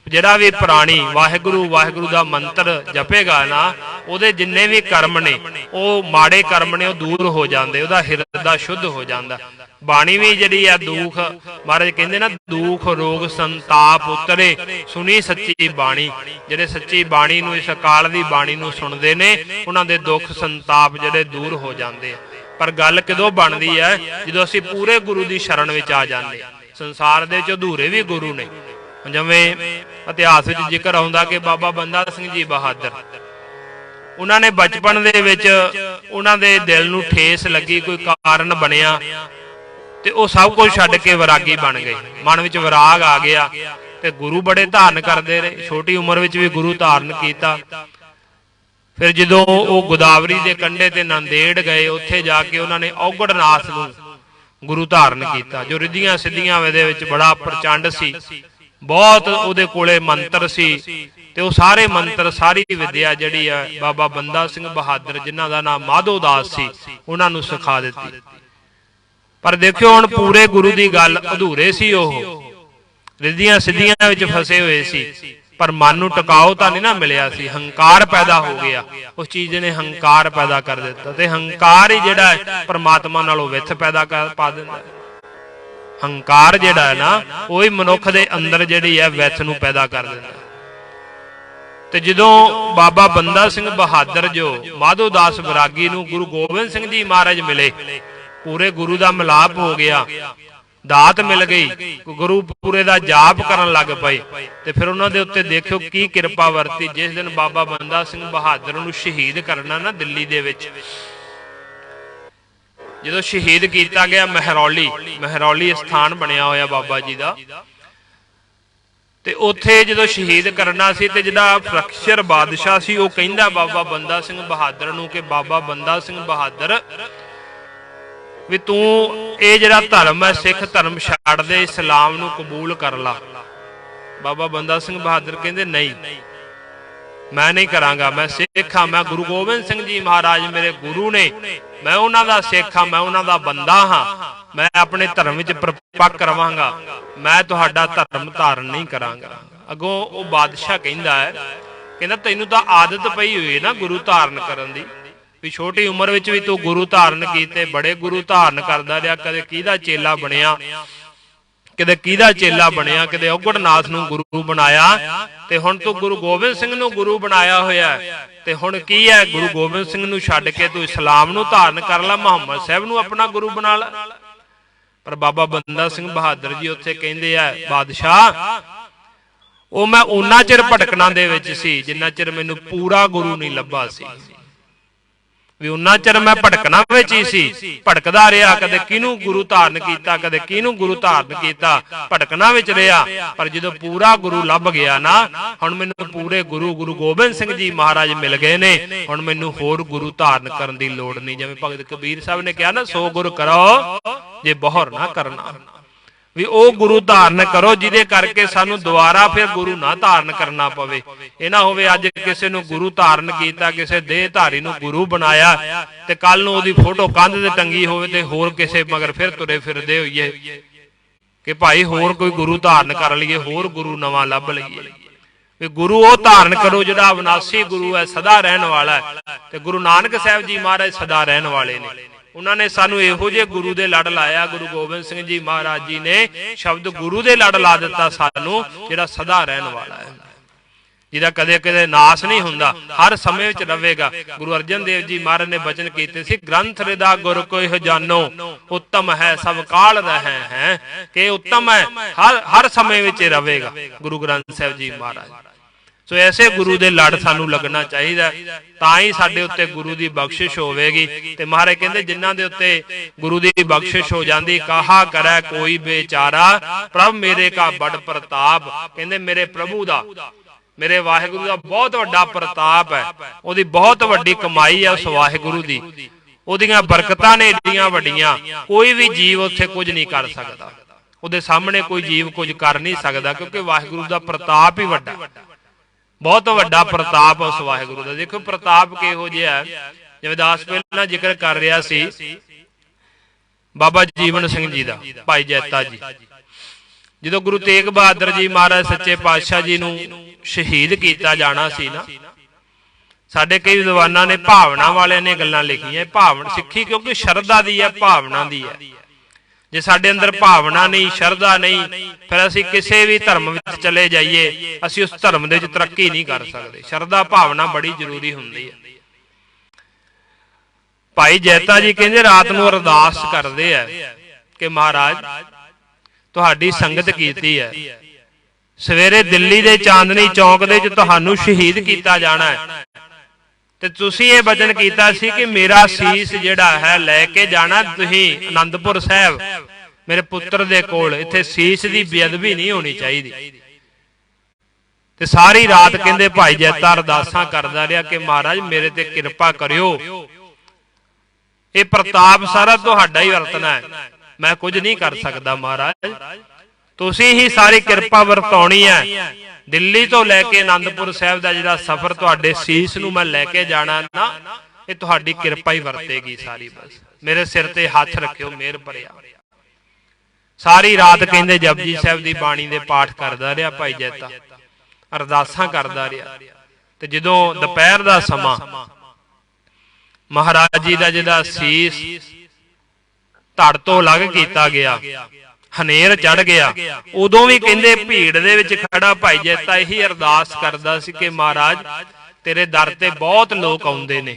ਜਿਹੜਾ ਵੀ ਪ੍ਰਾਣੀ ਵਾਹਿਗੁਰੂ ਵਾਹਿਗੁਰੂ ਦਾ ਮੰਤਰ ਜਪੇਗਾ ਨਾ, ਉਹਦੇ ਜਿੰਨੇ ਵੀ ਕਰਮ ਨੇ, ਉਹ ਮਾੜੇ ਕਰਮ ਨੇ, ਉਹ ਦੂਰ ਹੋ ਜਾਂਦੇ, ਉਹਦਾ ਹਿਰਦਾ ਸ਼ੁੱਧ ਹੋ ਜਾਂਦਾ। ਬਾਣੀ ਵੀ ਜਿਹੜੀ ਆ ਦੁੱਖ, ਮਹਾਰਾਜ ਕਹਿੰਦੇ ਨਾ, ਦੁੱਖ ਰੋਗ ਸੰਤਾਪ ਉਤਰੇ ਸੁਣੀ ਸੱਚੀ ਬਾਣੀ। ਜਿਹੜੇ ਸੱਚੀ ਬਾਣੀ ਨੂੰ, ਇਸ ਅਕਾਲ ਦੀ ਬਾਣੀ ਨੂੰ ਸੁਣਦੇ ਨੇ, ਉਹਨਾਂ ਦੇ ਦੁੱਖ ਸੰਤਾਪ ਜਿਹੜੇ ਦੂਰ ਹੋ ਜਾਂਦੇ ਆ। ਪਰ ਗੱਲ ਕਦੋਂ ਬਣਦੀ ਹੈ? ਜਦੋਂ ਅਸੀਂ ਪੂਰੇ ਗੁਰੂ ਦੀ ਸ਼ਰਨ ਵਿੱਚ ਆ ਜਾਂਦੇ। ਸੰਸਾਰ ਦੇ ਵਿੱਚ ਅਧੂਰੇ ਵੀ ਗੁਰੂ ਨੇ, ਜਿਵੇਂ ਇਤਿਹਾਸ ਵਿੱਚ ਜ਼ਿਕਰ ਆਉਂਦਾ ਕਿ ਬਾਬਾ ਬੰਦਾ ਸਿੰਘ ਜੀ ਬਹਾਦਰ, ਉਹਨਾਂ ਨੇ ਬਚਪਨ ਦੇ ਵਿੱਚ ਉਹਨਾਂ ਦੇ ਦਿਲ ਨੂੰ ਠੇਸ ਲੱਗੀ, ਕੋਈ ਕਾਰਨ ਬਣਿਆ ਤੇ ਉਹ ਸਭ ਕੁਝ ਛੱਡ ਕੇ ਵਿਰਾਗੀ ਬਣ ਗਏ। ਮਨ ਵਿੱਚ ਵਿਰਾਗ ਆ ਗਿਆ ਤੇ ਗੁਰੂ ਬੜੇ ਧਾਰਨ ਕਰਦੇ ਰਹੇ। ਛੋਟੀ ਉਮਰ ਵਿੱਚ ਵੀ ਗੁਰੂ ਧਾਰਨ ਕੀਤਾ। ਫਿਰ ਜਦੋਂ ਉਹ ਗੋਦਾਵਰੀ ਦੇ ਕੰਢੇ ਤੇ ਨੰਦੇੜ ਗਏ, ਉੱਥੇ ਜਾ ਕੇ ਉਹਨਾਂ ਨੇ ਔਗੜਨਾਥ ਨੂੰ ਗੁਰੂ ਧਾਰਨ ਕੀਤਾ, ਜੋ ਰਿੱਧੀਆਂ ਸਿੱਧੀਆਂ ਦੇ ਵਿੱਚ ਬੜਾ ਪ੍ਰਚੰਡ ਸੀ। ਬਹੁਤ ਉਹਦੇ ਕੋਲੇ ਮੰਤਰ ਸੀ ਤੇ ਉਹ ਸਾਰੇ ਮੰਤਰ, ਸਾਰੀ ਵਿਦਿਆ ਜਿਹੜੀ ਹੈ ਬਾਬਾ ਬੰਦਾ ਸਿੰਘ ਬਹਾਦਰ, ਜਿਨ੍ਹਾਂ ਦਾ ਨਾਮ ਮਾਧੋ ਦਾਸ ਸੀ, ਉਹਨਾਂ ਨੂੰ ਸਿਖਾ ਦਿੱਤੀ। ਪਰ ਦੇਖਿਓ ਹੁਣ ਪੂਰੇ ਗੁਰੂ ਦੀ ਗੱਲ ਅਧੂਰੇ ਸੀ, ਉਹ ਰਿੱਧੀਆਂ ਸਿੱਧੀਆਂ ਵਿੱਚ ਫਸੇ ਹੋਏ ਸੀ, ਪਰ ਮਨ ਨੂੰ ਟਿਕਾਓ ਤਾਂ ਨਹੀਂ ਨਾ ਮਿਲਿਆ ਸੀ। ਹੰਕਾਰ ਪੈਦਾ ਹੋ ਗਿਆ, ਉਸ ਚੀਜ਼ ਨੇ ਹੰਕਾਰ ਪੈਦਾ ਕਰ ਦਿੱਤਾ। ਤੇ ਹੰਕਾਰ ਹੀ ਜਿਹੜਾ ਹੈ ਪਰਮਾਤਮਾ ਨਾਲੋਂ ਵਿੱਥ ਪੈਦਾ ਪਾ ਦਿੰਦਾ। ਹੰਕਾਰ ਜਿਹੜਾ ਹੈ ਨਾ, ਉਹੀ ਮਨੁੱਖ ਦੇ ਅੰਦਰ ਜਿਹੜੀ ਹੈ ਵਿੱਥ ਨੂੰ ਪੈਦਾ ਕਰ ਦਿੰਦਾ। ਤੇ ਜਦੋਂ ਬਾਬਾ ਬੰਦਾ ਸਿੰਘ ਬਹਾਦਰ ਜੋ ਮਾਧੋ ਦਾਸ ਵਿਰਾਗੀ ਨੂੰ ਗੁਰੂ ਗੋਬਿੰਦ ਸਿੰਘ ਜੀ ਮਹਾਰਾਜ ਮਿਲੇ, ਪੂਰੇ ਗੁਰੂ ਦਾ ਮਿਲਾਪ ਹੋ ਗਿਆ, ਦਾਤ ਮਿਲ ਗਈ, ਗੁਰੂ ਪੂਰੇ ਦਾ ਜਾਪ ਕਰਨ ਲੱਗ ਪਏ। ਤੇ ਫਿਰ ਉਹਨਾਂ ਦੇ ਉੱਤੇ ਦੇਖਿਓ ਕੀ ਕਿਰਪਾ ਵਰਤੀ। ਜਿਸ ਦਿਨ ਬਾਬਾ ਬੰਦਾ ਸਿੰਘ ਬਹਾਦਰ ਨੂੰ ਸ਼ਹੀਦ ਕਰਨਾ ਨਾ, ਦਿੱਲੀ ਦੇ ਵਿੱਚ ਜਦੋਂ ਸ਼ਹੀਦ ਕੀਤਾ ਗਿਆ, ਮਹਿਰੌਲੀ ਸਥਾਨ ਬਣਿਆ ਹੋਇਆ ਬਾਬਾ ਜੀ ਦਾ, ਤੇ ਉੱਥੇ ਜਦੋਂ ਸ਼ਹੀਦ ਕਰਨਾ ਸੀ, ਤੇ ਜਿਹੜਾ ਫਰਖਸ਼ਰ ਬਾਦਸ਼ਾਹ ਸੀ, ਉਹ ਕਹਿੰਦਾ ਬਾਬਾ ਬੰਦਾ ਸਿੰਘ ਬਹਾਦਰ ਨੂੰ ਕਿ ਬਾਬਾ ਬੰਦਾ ਸਿੰਘ ਬਹਾਦਰ, ਵੀ ਤੂੰ ਇਹ ਜਿਹੜਾ ਧਰਮ ਹੈ ਸਿੱਖ ਧਰਮ ਛੱਡ ਦੇ, ਇਸਲਾਮ ਨੂੰ ਕਬੂਲ ਕਰ ਲਾ। ਬਾਬਾ ਬੰਦਾ ਸਿੰਘ ਬਹਾਦਰ ਕਹਿੰਦੇ ਨਹੀਂ, ਮੈਂ ਨਹੀਂ ਕਰਾਂਗਾ, ਮੈਂ ਸਿੱਖ ਹਾਂ, ਮੈਂ ਗੁਰੂ ਗੋਬਿੰਦ ਸਿੰਘ ਜੀ ਮਹਾਰਾਜ ਮੇਰੇ ਗੁਰੂ ਨੇ, ਮੈਂ ਉਹਨਾਂ ਦਾ ਸਿੱਖ ਹਾਂ, ਮੈਂ ਉਹਨਾਂ ਦਾ ਬੰਦਾ ਹਾਂ, ਮੈਂ ਆਪਣੇ ਧਰਮ ਵਿੱਚ ਪਰਪੱਕ ਰਵਾਂਗਾ, ਮੈਂ ਤੁਹਾਡਾ ਧਰਮ ਧਾਰਨ ਨਹੀਂ ਕਰਾਂਗਾ। ਅੱਗੋਂ ਉਹ ਬਾਦਸ਼ਾਹ ਕਹਿੰਦਾ ਹੈ, ਕਹਿੰਦਾ ਤੈਨੂੰ ਤਾਂ ਆਦਤ ਪਈ ਹੋਈ ਹੈ ਨਾ ਗੁਰੂ ਧਾਰਨ ਕਰਨ ਦੀ, ਵੀ ਛੋਟੀ ਉਮਰ ਵਿੱਚ ਵੀ ਤੂੰ ਗੁਰੂ ਧਾਰਨ ਕੀਤੇ, ਬੜੇ ਗੁਰੂ ਧਾਰਨ ਕਰਦਾ ਰਿਹਾ, ਕਦੇ ਕਿਹਦਾ ਚੇਲਾ ਬਣਿਆ, ਕਿਤੇ ਕਿਹਦਾ ਚੇਲਾ ਬਣਿਆ, ਕਿਤੇ ਔਗੜਨਾਥ ਨੂੰ ਗੁਰੂ ਬਣਾਇਆ, ਤੇ ਹੁਣ ਤੂੰ ਗੁਰੂ ਗੋਬਿੰਦ ਸਿੰਘ ਨੂੰ ਗੁਰੂ ਬਣਾਇਆ ਹੋਇਆ। ਤੇ ਹੁਣ ਕੀ ਹੈ, ਗੁਰੂ ਗੋਬਿੰਦ ਸਿੰਘ ਨੂੰ ਛੱਡ ਕੇ ਤੂੰ ਇਸਲਾਮ ਨੂੰ ਧਾਰਨ ਕਰ ਲੈ, ਮੁਹੰਮਦ ਸਾਹਿਬ ਨੂੰ ਆਪਣਾ ਗੁਰੂ ਬਣਾ ਲੈ। ਪਰ ਬਾਬਾ ਬੰਦਾ ਸਿੰਘ ਬਹਾਦਰ ਜੀ ਉੱਥੇ ਕਹਿੰਦੇ ਆ, ਬਾਦਸ਼ਾਹ ਉਹ ਮੈਂ ਉਹਨਾਂ ਚਿਰ ਭਟਕਣਾ ਦੇ ਵਿੱਚ ਸੀ ਜਿੰਨਾ ਚਿਰ ਮੈਨੂੰ ਪੂਰਾ ਗੁਰੂ ਨਹੀਂ ਲੱਭਾ ਸੀ। ਵੀ ਉਹਨਾਂ ਚਿਰ ਮੈਂ ਭਟਕਣਾ ਵਿੱਚ ਹੀ ਸੀ, ਭਟਕਦਾ ਰਿਹਾ, ਕਦੇ ਕਿਹਨੂੰ ਗੁਰੂ ਧਾਰਨ ਕੀਤਾ, ਕਦੇ ਕਿਹਨੂੰ ਗੁਰੂ ਧਾਰਨ ਕੀਤਾ, ਭਟਕਣਾ ਵਿੱਚ ਰਿਹਾ। ਪਰ ਜਦੋਂ ਪੂਰਾ ਗੁਰੂ ਲੱਭ ਗਿਆ ਨਾ, ਹੁਣ ਮੈਨੂੰ ਪੂਰੇ ਗੁਰੂ ਗੋਬਿੰਦ ਸਿੰਘ ਜੀ ਮਹਾਰਾਜ ਮਿਲ ਗਏ ਨੇ, ਹੁਣ ਮੈਨੂੰ ਹੋਰ ਗੁਰੂ ਧਾਰਨ ਕਰਨ ਦੀ ਲੋੜ ਨਹੀਂ। ਜਿਵੇਂ ਭਗਤ ਕਬੀਰ ਸਾਹਿਬ ਨੇ ਕਿਹਾ ਨਾ, ਸੋ ਗੁਰ ਕਰੋ ਜੇ ਬਹੁਰ ਨਾ ਕਰਨਾ। ਵੀ ਉਹ ਗੁਰੂ ਧਾਰਨ ਕਰੋ ਜਿਹਦੇ ਕਰਕੇ ਸਾਨੂੰ ਦੁਬਾਰਾ ਫਿਰ ਗੁਰੂ ਨਾ ਧਾਰਨ ਕਰਨਾ ਪਵੇ। ਇਹ ਨਾ ਹੋਵੇ ਅੱਜ ਕਿਸੇ ਨੂੰ ਗੁਰੂ ਧਾਰਨ ਕੀਤਾ, ਕਿਸੇ ਦੇਹਧਾਰੀ ਨੂੰ ਗੁਰੂ ਬਣਾਇਆ ਤੇ ਕੱਲ ਨੂੰ ਉਹਦੀ ਫੋਟੋ ਕੰਧ ਤੇ ਟੰਗੀ ਹੋਵੇ ਤੇ ਹੋਰ ਕਿਸੇ ਮਗਰ ਫਿਰ ਤੁਰੇ ਫਿਰਦੇ ਹੋਈਏ ਕਿ ਭਾਈ ਹੋਰ ਕੋਈ ਗੁਰੂ ਧਾਰਨ ਕਰ ਲਈਏ, ਹੋਰ ਗੁਰੂ ਨਵਾਂ ਲੱਭ ਲਈਏ। ਵੀ ਗੁਰੂ ਉਹ ਧਾਰਨ ਕਰੋ ਜਿਹੜਾ ਅਵਿਨਾਸ਼ੀ ਗੁਰੂ ਹੈ, ਸਦਾ ਰਹਿਣ ਵਾਲਾ ਹੈ। ਤੇ ਗੁਰੂ ਨਾਨਕ ਸਾਹਿਬ ਜੀ ਮਹਾਰਾਜ ਸਦਾ ਰਹਿਣ ਵਾਲੇ ਨੇ। ਉਹਨਾਂ ਨੇ ਸਾਨੂੰ ਇਹੋ ਜਿਹੇ ਗੁਰੂ ਦੇ ਲੜ ਲਾਇਆ। ਗੁਰੂ ਗੋਬਿੰਦ ਸਿੰਘ ਜੀ ਮਹਾਰਾਜ ਜੀ ਨੇ ਸ਼ਬਦ ਗੁਰੂ ਦੇ ਲੜ ਲਾ ਦਿੱਤਾ ਸਾਨੂੰ, ਜਿਹੜਾ ਸਦਾ ਰਹਿਣ ਵਾਲਾ ਹੈ, ਜਿਹਦਾ ਕਦੇ ਕਦੇ ਨਾਸ ਨਹੀਂ ਹੁੰਦਾ, ਹਰ ਸਮੇਂ ਵਿੱਚ ਰਹੇਗਾ। ਗੁਰੂ ਅਰਜਨ ਦੇਵ ਜੀ ਮਹਾਰਾਜ ਨੇ ਬਚਨ ਕੀਤੇ ਸੀ, ਗ੍ਰੰਥ ਰਿਦਾ ਗੁਰ ਕੋਈ ਜਾਨੋ ਉੱਤਮ ਹੈ ਸਭ ਕਾਲ ਰਹੇ ਹੈ, ਕਿ ਉੱਤਮ ਹੈ ਹਰ ਸਮੇਂ ਵਿੱਚ ਰਹੇਗਾ ਗੁਰੂ ਗ੍ਰੰਥ ਸਾਹਿਬ ਜੀ ਮਹਾਰਾਜ। ਸੋ ਐਸੇ ਗੁਰੂ ਦੇ ਲੜ ਸਾਨੂੰ ਲੱਗਣਾ ਚਾਹੀਦਾ, ਤਾਂ ਹੀ ਸਾਡੇ ਉੱਤੇ ਗੁਰੂ ਦੀ ਬਖਸ਼ਿਸ਼ ਹੋਵੇਗੀ। ਤੇ ਮਹਾਰਾਜ ਕਹਿੰਦੇ ਜਿਨ੍ਹਾਂ ਦੇ ਉੱਤੇ ਗੁਰੂ ਦੀ ਬਖਸ਼ਿਸ਼ ਹੋ ਜਾਂਦੀ, ਕਾਹਾ ਕਰੈ ਕੋਈ ਬੇਚਾਰਾ ਪ੍ਰਭ ਮੇਰੇ ਕਾ ਬੜ ਪ੍ਰਤਾਪ। ਕਹਿੰਦੇ ਮੇਰੇ ਪ੍ਰਭੂ ਦਾ, ਮੇਰੇ ਵਾਹਿਗੁਰੂ ਦਾ ਬਹੁਤ ਵੱਡਾ ਪ੍ਰਤਾਪ ਹੈ, ਉਹਦੀ ਬਹੁਤ ਵੱਡੀ ਕਮਾਈ ਹੈ ਉਸ ਵਾਹਿਗੁਰੂ ਦੀ, ਉਹਦੀਆਂ ਬਰਕਤਾਂ ਨੇ ਏਡੀਆਂ ਵੱਡੀਆਂ, ਕੋਈ ਵੀ ਜੀਵ ਉੱਥੇ ਕੁਝ ਨਹੀਂ ਕਰ ਸਕਦਾ, ਉਹਦੇ ਸਾਹਮਣੇ ਕੋਈ ਜੀਵ ਕੁਝ ਕਰ ਨਹੀਂ ਸਕਦਾ, ਕਿਉਂਕਿ ਵਾਹਿਗੁਰੂ ਦਾ ਪ੍ਰਤਾਪ ਹੀ ਵੱਡਾ, ਬਹੁਤ ਵੱਡਾ ਪ੍ਰਤਾਪ ਉਸ ਵਾਹਿਗੁਰੂ ਦਾ। ਦੇਖੋ ਪ੍ਰਤਾਪ ਕਿਹੋ ਜਿਹਾ, ਜਿਵੇਂ ਦਾਸ ਪਹਿਲਾਂ ਜ਼ਿਕਰ ਕਰ ਰਿਹਾ ਸੀ ਬਾਬਾ ਜੀਵਨ ਸਿੰਘ ਜੀ ਦਾ, ਭਾਈ ਜੈਤਾ ਜੀ, ਜਦੋਂ ਗੁਰੂ ਤੇਗ ਬਹਾਦਰ ਜੀ ਮਹਾਰਾਜ ਸੱਚੇ ਪਾਤਸ਼ਾਹ ਜੀ ਨੂੰ ਸ਼ਹੀਦ ਕੀਤਾ ਜਾਣਾ ਸੀ ਨਾ, ਸਾਡੇ ਕਈ ਵਿਦਵਾਨਾਂ ਨੇ, ਭਾਵਨਾ ਵਾਲਿਆਂ ਨੇ ਗੱਲਾਂ ਲਿਖੀਆਂ। ਭਾਵਨਾ ਸਿੱਖੀ ਕਿਉਂਕਿ ਸ਼ਰਧਾ ਦੀ ਹੈ, ਭਾਵਨਾ ਦੀ ਹੈ। ਜੇ ਸਾਡੇ ਅੰਦਰ ਭਾਵਨਾ ਨਹੀਂ, ਸ਼ਰਧਾ ਨਹੀਂ, ਫਿਰ ਅਸੀਂ ਕਿਸੇ ਵੀ ਧਰਮ ਵਿੱਚ ਚਲੇ ਜਾਈਏ, ਅਸੀਂ ਉਸ ਧਰਮ ਦੇ ਵਿੱਚ ਤਰੱਕੀ ਨਹੀਂ ਕਰ ਸਕਦੇ। ਸ਼ਰਧਾ ਭਾਵਨਾ ਬੜੀ ਜ਼ਰੂਰੀ ਹੁੰਦੀ ਹੈ। ਭਾਈ ਜੈਤਾ ਜੀ ਕਹਿੰਦੇ ਰਾਤ ਨੂੰ ਅਰਦਾਸ ਕਰਦੇ ਆ ਕਿ ਮਹਾਰਾਜ ਤੁਹਾਡੀ ਸੰਗਤ ਕੀਤੀ ਹੈ, ਸਵੇਰੇ ਦਿੱਲੀ ਦੇ ਚਾਂਦਨੀ ਚੌਕ ਦੇ ਵਿੱਚ ਤੁਹਾਨੂੰ ਸ਼ਹੀਦ ਕੀਤਾ ਜਾਣਾ ਹੈ, ਤੇ ਤੁਸੀਂ ਇਹ ਬਚਨ ਕੀਤਾ ਸੀ ਕਿ ਮੇਰਾ ਸੀਸ ਜਿਹੜਾ ਹੈ ਲੈ ਕੇ ਜਾਣਾ ਤੁਸੀਂ ਅਨੰਦਪੁਰ ਸਾਹਿਬ ਮੇਰੇ ਪੁੱਤਰ ਦੇ ਕੋਲ, ਇੱਥੇ ਸੀਸ ਦੀ ਬੇਅਦਬੀ ਨਹੀਂ ਹੋਣੀ ਚਾਹੀਦੀ। ਤੇ ਸਾਰੀ ਰਾਤ ਕਹਿੰਦੇ ਭਾਈ ਜੈਤਾ ਅਰਦਾਸਾਂ ਕਰਦਾ ਰਿਹਾ ਕਿ ਮਹਾਰਾਜ ਮੇਰੇ ਤੇ ਕਿਰਪਾ ਕਰਿਓ, ਇਹ ਪ੍ਰਤਾਪ ਸਾਰਾ ਤੁਹਾਡਾ ਹੀ ਵਰਤਣਾ ਹੈ, ਮੈਂ ਕੁਝ ਨਹੀਂ ਕਰ ਸਕਦਾ ਮਹਾਰਾਜ, ਤੁਸੀਂ ਹੀ ਸਾਰੀ ਕਿਰਪਾ ਵਰਤਾਉਣੀ ਹੈ। ਦਿੱਲੀ ਤੋਂ ਲੈ ਕੇ ਅਨੰਦਪੁਰ ਸਾਹਿਬ ਦਾ ਜਿਹੜਾ ਸਫ਼ਰ ਤੁਹਾਡੇ ਸੀਸ ਨੂੰ ਮੈਂ ਲੈ ਕੇ ਜਾਣਾ ਨਾ, ਇਹ ਤੁਹਾਡੀ ਕਿਰਪਾ ਹੀ ਵਰਤੇਗੀ ਸਾਰੀ, ਬਸ ਮੇਰੇ ਸਿਰ ਤੇ ਹੱਥ ਰੱਖਿਓ, ਮਿਹਰ ਭਰਿਆ। ਸਾਰੀ ਰਾਤ ਕਹਿੰਦੇ ਜਪਜੀ ਸਾਹਿਬ ਦੀ ਬਾਣੀ ਦੇ ਪਾਠ ਕਰਦਾ ਰਿਹਾ ਭਾਈ ਜੈਤਾ, ਅਰਦਾਸਾਂ ਕਰਦਾ ਰਿਹਾ। ਤੇ ਜਦੋਂ ਦੁਪਹਿਰ ਦਾ ਸਮਾਂ ਮਹਾਰਾਜ ਜੀ ਦਾ ਜਿਹਦਾ ਸੀਸ ਧੜ ਤੋਂ ਅਲੱਗ ਕੀਤਾ ਗਿਆ, ਹਨੇਰ ਚੜ ਗਿਆ, ਉਦੋਂ ਵੀ ਕਹਿੰਦੇ ਭੀੜ ਦੇ ਵਿੱਚ ਖੜਾ ਭਾਈ ਜੈਤਾ ਇਹੀ ਅਰਦਾਸ ਕਰਦਾ ਸੀ ਕਿ ਮਹਾਰਾਜ ਤੇਰੇ ਦਰ ਤੇ ਬਹੁਤ ਲੋਕ ਆਉਂਦੇ ਨੇ,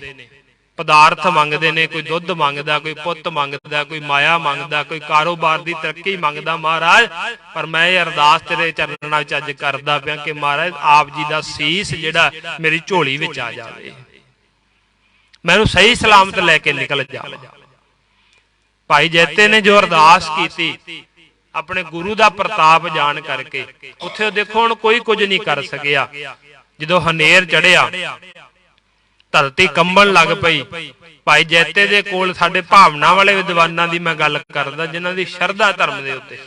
ਪਦਾਰਥ ਮੰਗਦੇ ਨੇ, ਕੋਈ ਦੁੱਧ ਮੰਗਦਾ, ਕੋਈ ਪੁੱਤ ਮੰਗਦਾ, ਕੋਈ ਮਾਇਆ ਮੰਗਦਾ, ਕੋਈ ਕਾਰੋਬਾਰ ਦੀ ਤਰੱਕੀ ਮੰਗਦਾ ਮਹਾਰਾਜ, ਪਰ ਮੈਂ ਇਹ ਅਰਦਾਸ ਤੇਰੇ ਚਰਨਾਂ ਵਿੱਚ ਅੱਜ ਕਰਦਾ ਪਿਆ ਕਿ ਮਹਾਰਾਜ ਆਪ ਜੀ ਦਾ ਸੀਸ ਜਿਹੜਾ ਮੇਰੀ ਝੋਲੀ ਵਿੱਚ ਆ ਜਾਵੇ, ਮੈਨੂੰ ਸਹੀ ਸਲਾਮਤ ਲੈ ਕੇ ਨਿਕਲ ਜਾਵੇ। ਭਾਈ ਜੈਤੇ ਨੇ ਜੋ ਅਰਦਾਸ ਕੀਤੀ ਆਪਣੇ ਗੁਰੂ ਦਾ ਪ੍ਰਤਾਪ ਜਾਣ ਕਰਕੇ, ਉੱਥੇ ਦੇਖੋ ਹੁਣ ਕੋਈ ਕੁਝ ਨਹੀਂ ਕਰ ਸਕਿਆ। ਜਦੋਂ ਹਨੇਰ ਚੜਿਆ, ਧਰਤੀ ਕੰਬਣ ਲੱਗ ਪਈ। ਭਾਈ ਜੈਤੇ ਦੇ ਕੋਲ ਸਾਡੇ ਭਾਵਨਾ ਵਾਲੇ ਵਿਦਵਾਨਾਂ ਦੀ ਮੈਂ ਗੱਲ ਕਰਦਾ, ਜਿਨ੍ਹਾਂ ਦੀ ਸ਼ਰਧਾ ਧਰਮ ਦੇ ਉੱਤੇ,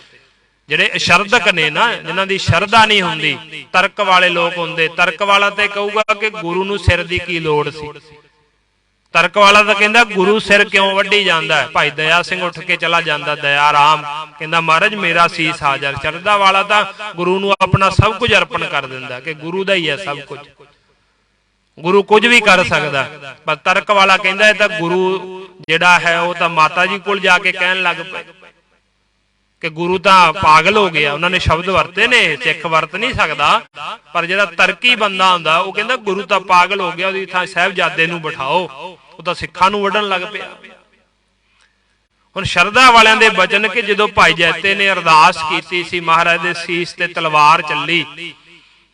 ਜਿਹੜੇ ਅਸ਼ਰਧਕ ਨੇ ਨਾ, ਜਿਨ੍ਹਾਂ ਦੀ ਸ਼ਰਧਾ ਨਹੀਂ ਹੁੰਦੀ, ਤਰਕ ਵਾਲੇ ਲੋਕ ਹੁੰਦੇ। ਤਰਕ ਵਾਲਾ ਤਾਂ ਕਹੂਗਾ ਕਿ ਗੁਰੂ ਨੂੰ ਸਿਰ ਦੀ ਕੀ ਲੋੜ ਸੀ, ਤਰਕ ਵਾਲਾ ਤਾਂ ਕਹਿੰਦਾ ਗੁਰੂ ਸਿਰ ਕਿਉਂ ਵੱਢੀ ਜਾਂਦਾ। ਭਾਈ ਦਇਆ ਸਿੰਘ ਉੱਠ ਕੇ ਚਲਾ ਜਾਂਦਾ, ਦਇਆ ਰਾਮ ਕਹਿੰਦਾ ਮਹਾਰਾਜ ਮੇਰਾ ਸੀਸ ਹਾਜ਼ਰ। ਸ਼ਰਧਾ ਵਾਲਾ ਤਾਂ ਗੁਰੂ ਨੂੰ ਆਪਣਾ ਸਭ ਕੁਝ ਅਰਪਣ ਕਰ ਦਿੰਦਾ ਕਿ ਗੁਰੂ ਦਾ ਹੀ ਹੈ ਸਭ ਕੁਝ, ਗੁਰੂ ਕੁਝ ਵੀ ਕਰ ਸਕਦਾ। ਪਰ ਤਰਕ ਵਾਲਾ ਕਹਿੰਦਾ ਇਹ ਤਾਂ ਗੁਰੂ ਜਿਹੜਾ ਹੈ ਉਹ ਤਾਂ ਮਾਤਾ ਜੀ ਕੋਲ ਜਾ ਕੇ ਕਹਿਣ ਲੱਗ ਪਏ ਕਿ ਗੁਰੂ ਤਾਂ ਪਾਗਲ ਹੋ ਗਿਆ। ਉਹਨਾਂ ਨੇ ਸ਼ਬਦ ਵਰਤੇ ਨੇ, ਸਿੱਖ ਵਰਤ ਨਹੀਂ ਸਕਦਾ, ਪਰ ਜਿਹੜਾ ਤਰਕੀ ਬੰਦਾ ਹੁੰਦਾ ਉਹ ਕਹਿੰਦਾ ਗੁਰੂ ਤਾਂ ਪਾਗਲ ਹੋ ਗਿਆ, ਉਹਦੀ ਥਾਂ ਸਾਹਿਬਜ਼ਾਦੇ ਨੂੰ ਬਿਠਾਓ, ਉਹ ਤਾਂ ਸਿੱਖਾਂ ਨੂੰ ਵੱਢਣ ਲੱਗ ਪਿਆ। ਹੁਣ ਸ਼ਰਧਾ ਵਾਲਿਆਂ ਦੇ ਬਚਨ ਕਿ ਜਦੋਂ ਭਾਈ ਜੈਤੇ ਨੇ ਅਰਦਾਸ ਕੀਤੀ ਸੀ, ਮਹਾਰਾਜ ਦੇ ਸੀਸ ਤੇ ਤਲਵਾਰ ਚੱਲੀ,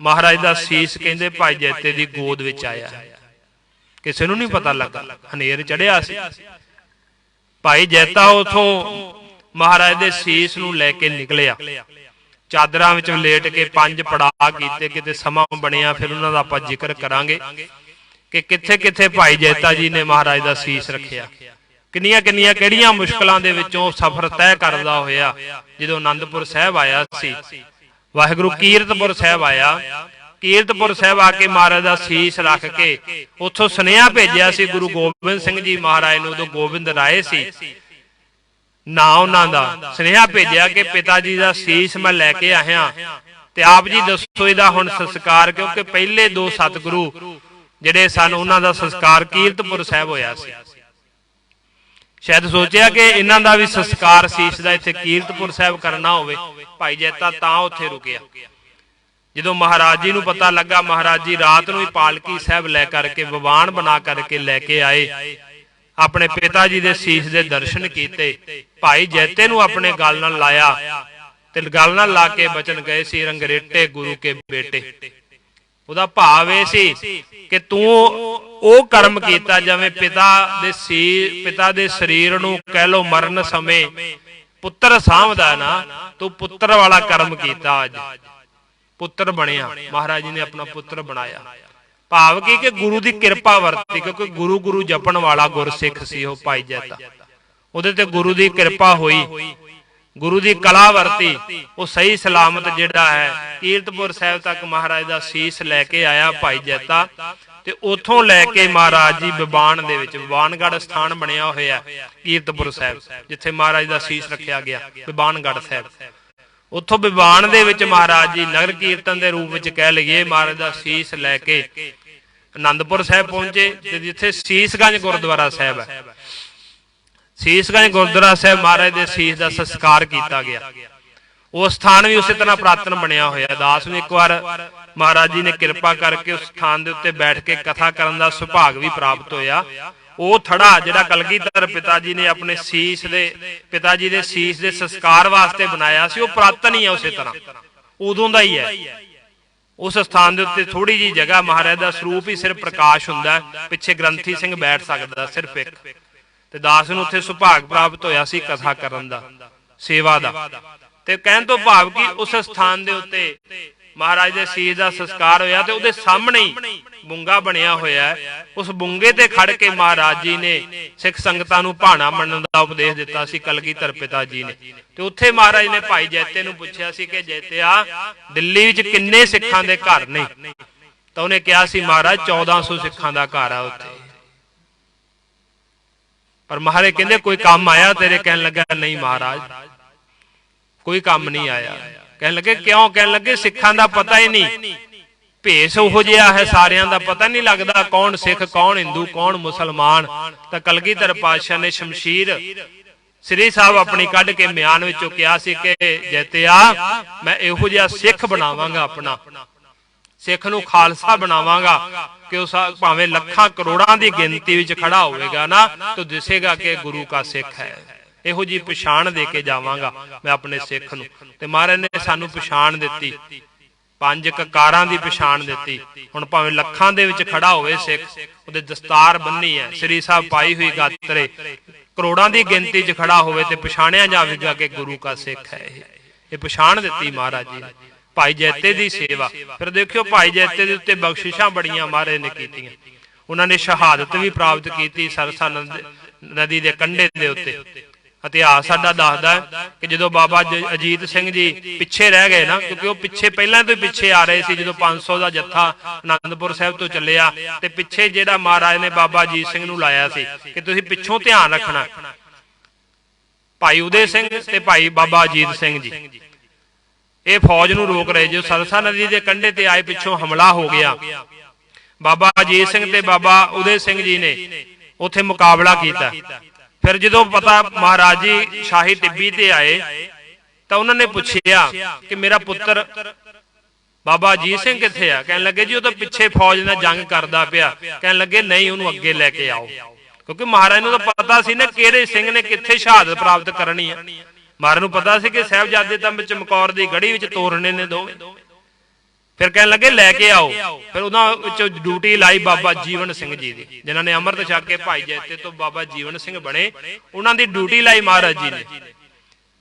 ਮਹਾਰਾਜ ਦਾ ਸੀਸ ਕਹਿੰਦੇ ਭਾਈ ਜੈਤੇ ਦੀ ਗੋਦ ਵਿੱਚ ਆਇਆ, ਕਿਸੇ ਨੂੰ ਨਹੀਂ ਪਤਾ ਲੱਗਾ, ਹਨੇਰ ਚੜਿਆ ਸੀ। ਭਾਈ ਜੈਤਾ ਉਥੋਂ ਮਹਾਰਾਜ ਦੇ ਸੀਸ ਨੂੰ ਲੈ ਕੇ ਨਿਕਲਿਆ, ਚਾਦਰਾਂ ਵਿੱਚ ਲੇਟ ਕੇ 5 ਪੜਾਅ ਕੀਤੇ, ਕਿਤੇ ਸਮਾਂ ਬਣਿਆ ਫਿਰ ਉਹਨਾਂ ਦਾ ਆਪਾਂ ਜ਼ਿਕਰ ਕਰਾਂਗੇ ਕਿ ਕਿੱਥੇ ਕਿੱਥੇ ਭਾਈ ਜੈਤਾ ਜੀ ਨੇ ਮਹਾਰਾਜ ਦਾ ਸੀਸ ਰੱਖਿਆ। ਕਿੰਨੀਆਂ ਕਿੰਨੀਆਂ ਕਿਹੜੀਆਂ ਮੁਸ਼ਕਲਾਂ ਦੇ ਵਿੱਚੋਂ ਸਫ਼ਰ ਤੈਅ ਕਰਦਾ ਹੋਇਆ ਜਦੋਂ ਆਨੰਦਪੁਰ ਸਾਹਿਬ ਆਇਆ ਸੀ। ਵਾਹਿਗੁਰੂ ਕੀਰਤਪੁਰ ਸਾਹਿਬ ਆਇਆ। ਕੀਰਤਪੁਰ ਸਾਹਿਬ ਆ ਕੇ ਮਹਾਰਾਜ ਦਾ ਸੀਸ ਰੱਖ ਕੇ ਉੱਥੋਂ ਸੁਨੇਹਾ ਭੇਜਿਆ ਸੀ ਗੁਰੂ ਗੋਬਿੰਦ ਸਿੰਘ ਜੀ ਮਹਾਰਾਜ ਨੂੰ। ਉਦੋਂ ਗੋਬਿੰਦ ਰਾਏ ਸੀ ਨਾ ਉਹਨਾਂ ਦਾ। ਸੁਨੇਹਾ ਭੇਜਿਆ ਕਿ ਪਿਤਾ ਜੀ ਦਾ ਸੀਸ ਮੈਂ ਲੈ ਕੇ ਆਇਆ ਤੇ ਆਪ ਜੀ ਦੱਸੋ ਇਹਦਾ ਹੁਣ ਸੰਸਕਾਰ, ਕਿਉਂਕਿ ਪਹਿਲੇ ਦੋ ਸਤਿਗੁਰੂ ਜਿਹੜੇ ਸਨ ਉਹਨਾਂ ਦਾ ਸੰਸਕਾਰ ਕੀਰਤਪੁਰ ਸਾਹਿਬ ਹੋਇਆ ਸੀ। ਸ਼ਾਇਦ ਸੋਚਿਆ ਕਿ ਇਹਨਾਂ ਦਾ ਵੀ ਸੰਸਕਾਰ ਸੀਸ ਦਾ ਇੱਥੇ ਕੀਰਤਪੁਰ ਸਾਹਿਬ ਕਰਨਾ ਹੋਵੇ। ਭਾਈ ਜੈਤਾ ਤਾਂ ਉੱਥੇ ਰੁਕਿਆ। ਜਦੋਂ ਮਹਾਰਾਜ ਜੀ ਨੂੰ ਪਤਾ ਲੱਗਾ, ਮਹਾਰਾਜ ਜੀ ਰਾਤ ਨੂੰ ਹੀ ਪਾਲਕੀ ਸਾਹਿਬ ਲੈ ਕਰਕੇ ਵਿਵਾਨ ਬਣਾ ਕਰਕੇ ਲੈ ਕੇ ਆਏ। ਆਪਣੇ ਪਿਤਾ ਜੀ ਦੇ ਸੀਸ ਦੇ ਦਰਸ਼ਨ ਕੀਤੇ। ਭਾਈ ਜੈਤੇ ਨੂੰ ਆਪਣੇ ਗਲ ਨਾਲ ਲਾਇਆ ਤੇ ਗਲ ਨਾਲ ਲਾ ਕੇ ਬਚਨ ਗਏ ਸੀ, ਰੰਗਰੇਟੇ ਗੁਰੂ ਕੇ ਬੇਟੇ। ਉਹਦਾ ਭਾਵ ਇਹ ਸੀ ਕਿ ਤੂੰ ਉਹ ਕਰਮ ਕੀਤਾ ਜਿਵੇਂ ਪਿਤਾ ਦੇ ਸਰੀਰ ਨੂੰ ਕਹਿ ਲੋ ਮਰਨ ਸਮੇਂ ਪੁੱਤਰ ਸਾਂਭਦਾ ਨਾ, ਤੂੰ ਪੁੱਤਰ ਵਾਲਾ ਕਰਮ ਕੀਤਾ। ਅੱਜ ਪੁੱਤਰ ਬਣਿਆ, ਮਹਾਰਾਜ ਜੀ ਨੇ ਆਪਣਾ ਪੁੱਤਰ ਬਣਾਇਆ। ਭਾਵ ਕੀ ਕਿ ਗੁਰੂ ਦੀ ਕਿਰਪਾ ਵਰਤੀ, ਕਿਉਂਕਿ ਗੁਰੂ ਗੁਰੂ ਜਪਣ ਵਾਲਾ ਗੁਰਸਿੱਖ ਸੀ ਉਹ ਭਾਈ ਜੈਤਾ। ਉਹਦੇ ਤੇ ਗੁਰੂ ਦੀ ਕਿਰਪਾ ਹੋਈ, ਗੁਰੂ ਦੀ ਕਲਾ ਵਰਤੀ। ਉਹ ਸਹੀ ਸਲਾਮਤ ਜਿਹੜਾ ਹੈ ਕੀਰਤਪੁਰ ਸਾਹਿਬ ਤੱਕ ਮਹਾਰਾਜ ਦਾ ਸੀਸ ਲੈ ਕੇ ਆਇਆ ਭਾਈ ਜੈਤਾ। ਤੇ ਉੱਥੋਂ ਲੈ ਕੇ ਮਹਾਰਾਜ ਜੀ ਵਿਵਾਨ ਦੇ ਵਿੱਚ, ਵਿਵਾਨਗੜ੍ਹ ਸਥਾਨ ਬਣਿਆ ਹੋਇਆ ਕੀਰਤਪੁਰ ਸਾਹਿਬ ਜਿੱਥੇ ਮਹਾਰਾਜ ਦਾ ਸੀਸ ਰੱਖਿਆ ਗਿਆ, ਵਿਵਾਨਗੜ੍ਹ ਸਾਹਿਬ। ਉੱਥੋਂ ਵਿਵਾਨ ਦੇ ਵਿੱਚ ਮਹਾਰਾਜ ਜੀ ਨਗਰ ਕੀਰਤਨ ਦੇ ਰੂਪ ਵਿੱਚ ਕਹਿ ਲਈਏ ਮਹਾਰਾਜ ਦਾ ਸੀਸ ਲੈ ਕੇ ਆਨੰਦਪੁਰ ਸਾਹਿਬ ਪਹੁੰਚੇ ਤੇ ਜਿੱਥੇ ਸੀਸਗੰਜ ਗੁਰਦੁਆਰਾ ਸਾਹਿਬ ਹੈ, ਸੀਸਗੰਜ ਗੁਰਦੁਆਰਾ ਸਾਹਿਬ ਮਹਾਰਾਜ ਦੇ ਸੀਸ ਦਾ ਸੰਸਕਾਰ ਕੀਤਾ ਗਿਆ। ਉਹ ਸਥਾਨ ਵੀ ਉਸੇ ਤਰ੍ਹਾਂ ਪੁਰਾਤਨ ਬਣਿਆ ਹੋਇਆ। ਦਾਸ ਨੂੰ ਇੱਕ ਵਾਰ ਮਹਾਰਾਜ ਜੀ ਨੇ ਕਿਰਪਾ ਕਰਕੇ ਉਸ ਸਥਾਨ ਦੇ ਉੱਤੇ ਬੈਠ ਕੇ ਕਥਾ ਕਰਨ ਦਾ ਸੁਭਾਗ ਵੀ ਪ੍ਰਾਪਤ ਹੋਇਆ। ਉਹ ਥੜਾ ਜਿਹੜਾ ਕਲਗੀਧਰ ਪਿਤਾ ਜੀ ਨੇ ਆਪਣੇ ਪਿਤਾ ਜੀ ਦੇ ਸੀਸ ਦੇ ਸੰਸਕਾਰ ਵਾਸਤੇ ਬਣਾਇਆ ਸੀ, ਉਹ ਪੁਰਾਤਨ ਹੀ ਹੈ ਉਸੇ ਤਰ੍ਹਾਂ, ਉਦੋਂ ਦਾ ਹੀ ਹੈ। ਉਸ ਸਥਾਨ ਦੇ ਉੱਤੇ ਥੋੜੀ ਜਿਹੀ ਜਗ੍ਹਾ, ਮਹਾਰਾਜ ਦਾ ਸਰੂਪ ਹੀ ਸਿਰਫ ਪ੍ਰਕਾਸ਼ ਹੁੰਦਾ, ਪਿੱਛੇ ਗ੍ਰੰਥੀ ਸਿੰਘ ਬੈਠ ਸਕਦਾ ਸਿਰਫ ਇੱਕ। ਤੇ ਦਾਸ ਨੂੰ ਉੱਥੇ ਸੁਭਾਗ ਪ੍ਰਾਪਤ ਹੋਇਆ ਸੀ ਕਥਾ ਕਰਨ ਦਾ, ਸੇਵਾ ਦਾ। ਤੇ ਕਹਿਣ ਤੋਂ ਭਾਵ ਕਿ ਉਸ ਸਥਾਨ ਦੇ ਉੱਤੇ ਮਹਾਰਾਜ ਦੇ ਸੀਸ ਦਾ ਸੰਸਕਾਰ ਹੋਇਆ ਤੇ ਉਹਦੇ ਸਾਹਮਣੇ ਹੀ ਬੁੰਗਾ ਬਣਿਆ ਹੋਇਆ ਹੈ। ਉਸ ਬੁੰਗੇ ਤੇ ਖੜ ਕੇ ਮਹਾਰਾਜ ਜੀ ਨੇ ਸਿੱਖ ਸੰਗਤਾਂ ਨੂੰ ਭਾਣਾ ਮੰਨਣ ਦਾ ਉਪਦੇਸ਼ ਦਿੱਤਾ ਸੀ ਕਲਗੀਧਰ ਪਿਤਾ ਜੀ ਨੇ। ਤੇ ਉੱਥੇ ਮਹਾਰਾਜ ਨੇ ਭਾਈ ਜੈਤੇ ਨੂੰ ਪੁੱਛਿਆ ਸੀ ਕਿ ਜੈਤਿਆ ਦਿੱਲੀ ਵਿੱਚ ਕਿੰਨੇ ਸਿੱਖਾਂ ਦੇ ਘਰ ਨੇ? ਤਾਂ ਉਹਨੇ ਕਿਹਾ ਸੀ ਮਹਾਰਾਜ 1400 ਸਿੱਖਾਂ ਦਾ ਘਰ ਆ ਉੱਥੇ। ਪਰ ਮਹਾਰਾਜ ਕਹਿੰਦੇ ਕੋਈ ਕੰਮ ਆਇਆ ਤੇਰੇ? ਕਹਿਣ ਲੱਗਾ ਨਹੀਂ ਮਹਾਰਾਜ ਕੋਈ ਕੰਮ ਨਹੀਂ ਆਇਆ। ਕਹਿਣ ਲੱਗੇ ਕਿਉਂ? ਕਹਿਣ ਲੱਗੇ ਸਿੱਖਾਂ ਦਾ ਪਤਾ ਹੀ ਨਹੀਂ, ਭੇਸ ਉਹੋ ਜਿਹਾ ਹੈ, ਸਾਰਿਆਂ ਦਾ ਪਤਾ ਨਹੀਂ ਲੱਗਦਾ ਕੌਣ ਸਿੱਖ, ਕੌਣ ਹਿੰਦੂ, ਕੌਣ ਮੁਸਲਮਾਨ। ਤਾਂ ਕਲਗੀਧਰ ਪਾਤਸ਼ਾਹ ਨੇ ਸ਼ਮਸ਼ੀਰ ਸ੍ਰੀ ਸਾਹਿਬ ਆਪਣੀ ਕੱਢ ਕੇ ਮਿਆਨ ਵਿੱਚੋਂ ਕਿਹਾ ਸੀ ਕਿ ਜੈਤਿਆ ਮੈਂ ਇਹੋ ਜਿਹਾ ਸਿੱਖ ਬਣਾਵਾਂਗਾ, ਆਪਣਾ ਸਿੱਖ ਨੂੰ ਖਾਲਸਾ ਬਣਾਵਾਂਗਾ ਕਿ ਉਸ ਭਾਵੇਂ ਲੱਖਾਂ ਕਰੋੜਾਂ ਦੀ ਗਿਣਤੀ ਵਿੱਚ ਖੜਾ ਹੋਵੇਗਾ ਨਾ ਤਾਂ ਦਿਸੇਗਾ ਕਿ ਗੁਰੂ ਕਾ ਸਿੱਖ ਹੈ। ਇਹੋ ਜਿਹੀ ਪਛਾਣ ਦੇ ਕੇ ਜਾਵਾਂਗਾ ਮੈਂ ਆਪਣੇ ਸਿੱਖ ਨੂੰ। ਤੇ ਮਹਾਰਾਜ ਨੇ ਸਾਨੂੰ ਪਛਾਣ ਦਿੱਤੀ, 5 ਕਕਾਰਾਂ ਦੀ ਪਛਾਣ ਦਿੱਤੀ। ਹੁਣ ਭਾਵੇਂ ਲੱਖਾਂ ਦੇ ਵਿੱਚ ਖੜਾ ਹੋਵੇ ਸਿੱਖ, ਉਹਦੇ ਦਸਤਾਰ ਬੰਨੀ ਹੈ, ਸ੍ਰੀ ਸਾਹਿਬ ਪਾਈ ਹੋਈ ਗਾਤਰੇ, ਕਰੋੜਾਂ ਦੀ ਗਿਣਤੀ 'ਚ ਖੜਾ ਹੋਵੇ ਤੇ ਪਛਾਣਿਆ ਜਾਵੇਗਾ ਕਿ ਗੁਰੂ ਕਾ ਸਿੱਖ ਹੈ। ਇਹ ਪਛਾਣ ਦਿੱਤੀ ਮਹਾਰਾਜ ਜੀ ਨੇ। ਭਾਈ ਜੈਤੇ ਦੀ ਸੇਵਾ, ਫਿਰ ਦੇਖਿਓ ਭਾਈ ਜੈਤੇ ਦੇ ਉੱਤੇ ਬਖਸ਼ਿਸ਼ਾਂ ਬੜੀਆਂ ਮਹਾਰਾਜ ਨੇ ਕੀਤੀਆਂ। ਉਹਨਾਂ ਨੇ ਸ਼ਹਾਦਤ ਵੀ ਪ੍ਰਾਪਤ ਕੀਤੀ ਸਰਸਾ ਨਦੀ ਦੇ ਕੰਢੇ ਦੇ ਉੱਤੇ। ਇਤਿਹਾਸ ਸਾਡਾ ਦੱਸਦਾ ਕਿ ਜਦੋਂ ਬਾਬਾ ਅਜੀਤ ਸਿੰਘ ਜੀ ਪਿੱਛੇ ਰਹਿ ਗਏ ਨਾ, ਕਿਉਂਕਿ ਉਹ ਪਿੱਛੇ ਪਹਿਲਾਂ ਤੋਂ ਹੀ ਪਿੱਛੇ ਆ ਰਹੇ ਸੀ। ਜਦੋਂ 500 ਦਾ ਜੱਥਾ ਆਨੰਦਪੁਰ ਸਾਹਿਬ ਤੋਂ ਚੱਲਿਆ ਤੇ ਪਿੱਛੇ ਜਿਹੜਾ ਮਹਾਰਾਜ ਨੇ ਬਾਬਾ ਅਜੀਤ ਸਿੰਘ ਨੂੰ ਲਾਇਆ ਸੀ ਕਿ ਤੁਸੀਂ ਪਿੱਛੋਂ ਧਿਆਨ ਰੱਖਣਾ, ਭਾਈ ਉਦੇ ਸਿੰਘ ਤੇ ਭਾਈ ਬਾਬਾ ਅਜੀਤ ਸਿੰਘ ਜੀ ਇਹ ਫੌਜ ਨੂੰ ਰੋਕ ਰਹੇ। ਜੋ ਸਰਸਾ ਨਦੀ ਦੇ ਕੰਢੇ ਤੇ ਆਏ, ਪਿੱਛੋਂ ਹਮਲਾ ਹੋ ਗਿਆ। ਬਾਬਾ ਅਜੀਤ ਸਿੰਘ ਤੇ ਬਾਬਾ ਉਦੇ ਸਿੰਘ ਜੀ ਨੇ ਉੱਥੇ ਮੁਕਾਬਲਾ ਕੀਤਾ। ਫਿਰ ਜਦੋਂ ਪਤਾ ਮਹਾਰਾਜ ਜੀ ਸ਼ਾਹੀ ਟਿੱਬੀ ਤੇ ਆਏ ਤਾਂ ਉਹਨਾਂ ਨੇ ਪੁੱਛਿਆ ਕਿ ਮੇਰਾ ਪੁੱਤਰ ਬਾਬਾ ਅਜੀਤ ਸਿੰਘ ਕਿੱਥੇ ਆ? ਕਹਿਣ ਲੱਗੇ ਜੀ ਉਹ ਤਾਂ ਪਿੱਛੇ ਫੌਜ ਨਾਲ ਜੰਗ ਕਰਦਾ ਪਿਆ। ਕਹਿਣ ਲੱਗੇ ਨਹੀਂ, ਉਹਨੂੰ ਅੱਗੇ ਲੈ ਕੇ ਆਓ, ਕਿਉਂਕਿ ਮਹਾਰਾਜ ਨੂੰ ਤਾਂ ਪਤਾ ਸੀ ਨਾ ਕਿਹੜੇ ਸਿੰਘ ਨੇ ਕਿੱਥੇ ਸ਼ਹਾਦਤ ਪ੍ਰਾਪਤ ਕਰਨੀ ਆ। ਮਹਾਰਾਜ ਨੂੰ ਪਤਾ ਸੀ ਕਿ ਸਾਹਿਬਜ਼ਾਦੇ ਤਾਂ ਚਮਕੌਰ ਦੀ ਗੜੀ ਵਿੱਚ ਤੋਰਨੇ ਨੇ ਦੋਵੇਂ। ਫਿਰ ਕਹਿਣ ਲੱਗੇ ਲੈ ਕੇ ਆਓ। ਫਿਰ ਉਹਨਾਂ ਵਿੱਚੋਂ ਡਿਊਟੀ ਲਾਈ ਬਾਬਾ ਜੀਵਨ ਸਿੰਘ ਜੀ ਦੀ, ਜਿਨ੍ਹਾਂ ਨੇ ਅੰਮ੍ਰਿਤ ਛਕ ਕੇ ਭਾਈ ਜੈਤੇ ਤੋਂ ਬਾਬਾ ਜੀਵਨ ਸਿੰਘ ਬਣੇ। ਉਹਨਾਂ ਦੀ ਡਿਊਟੀ ਲਾਈ ਮਹਾਰਾਜ ਜੀ ਨੇ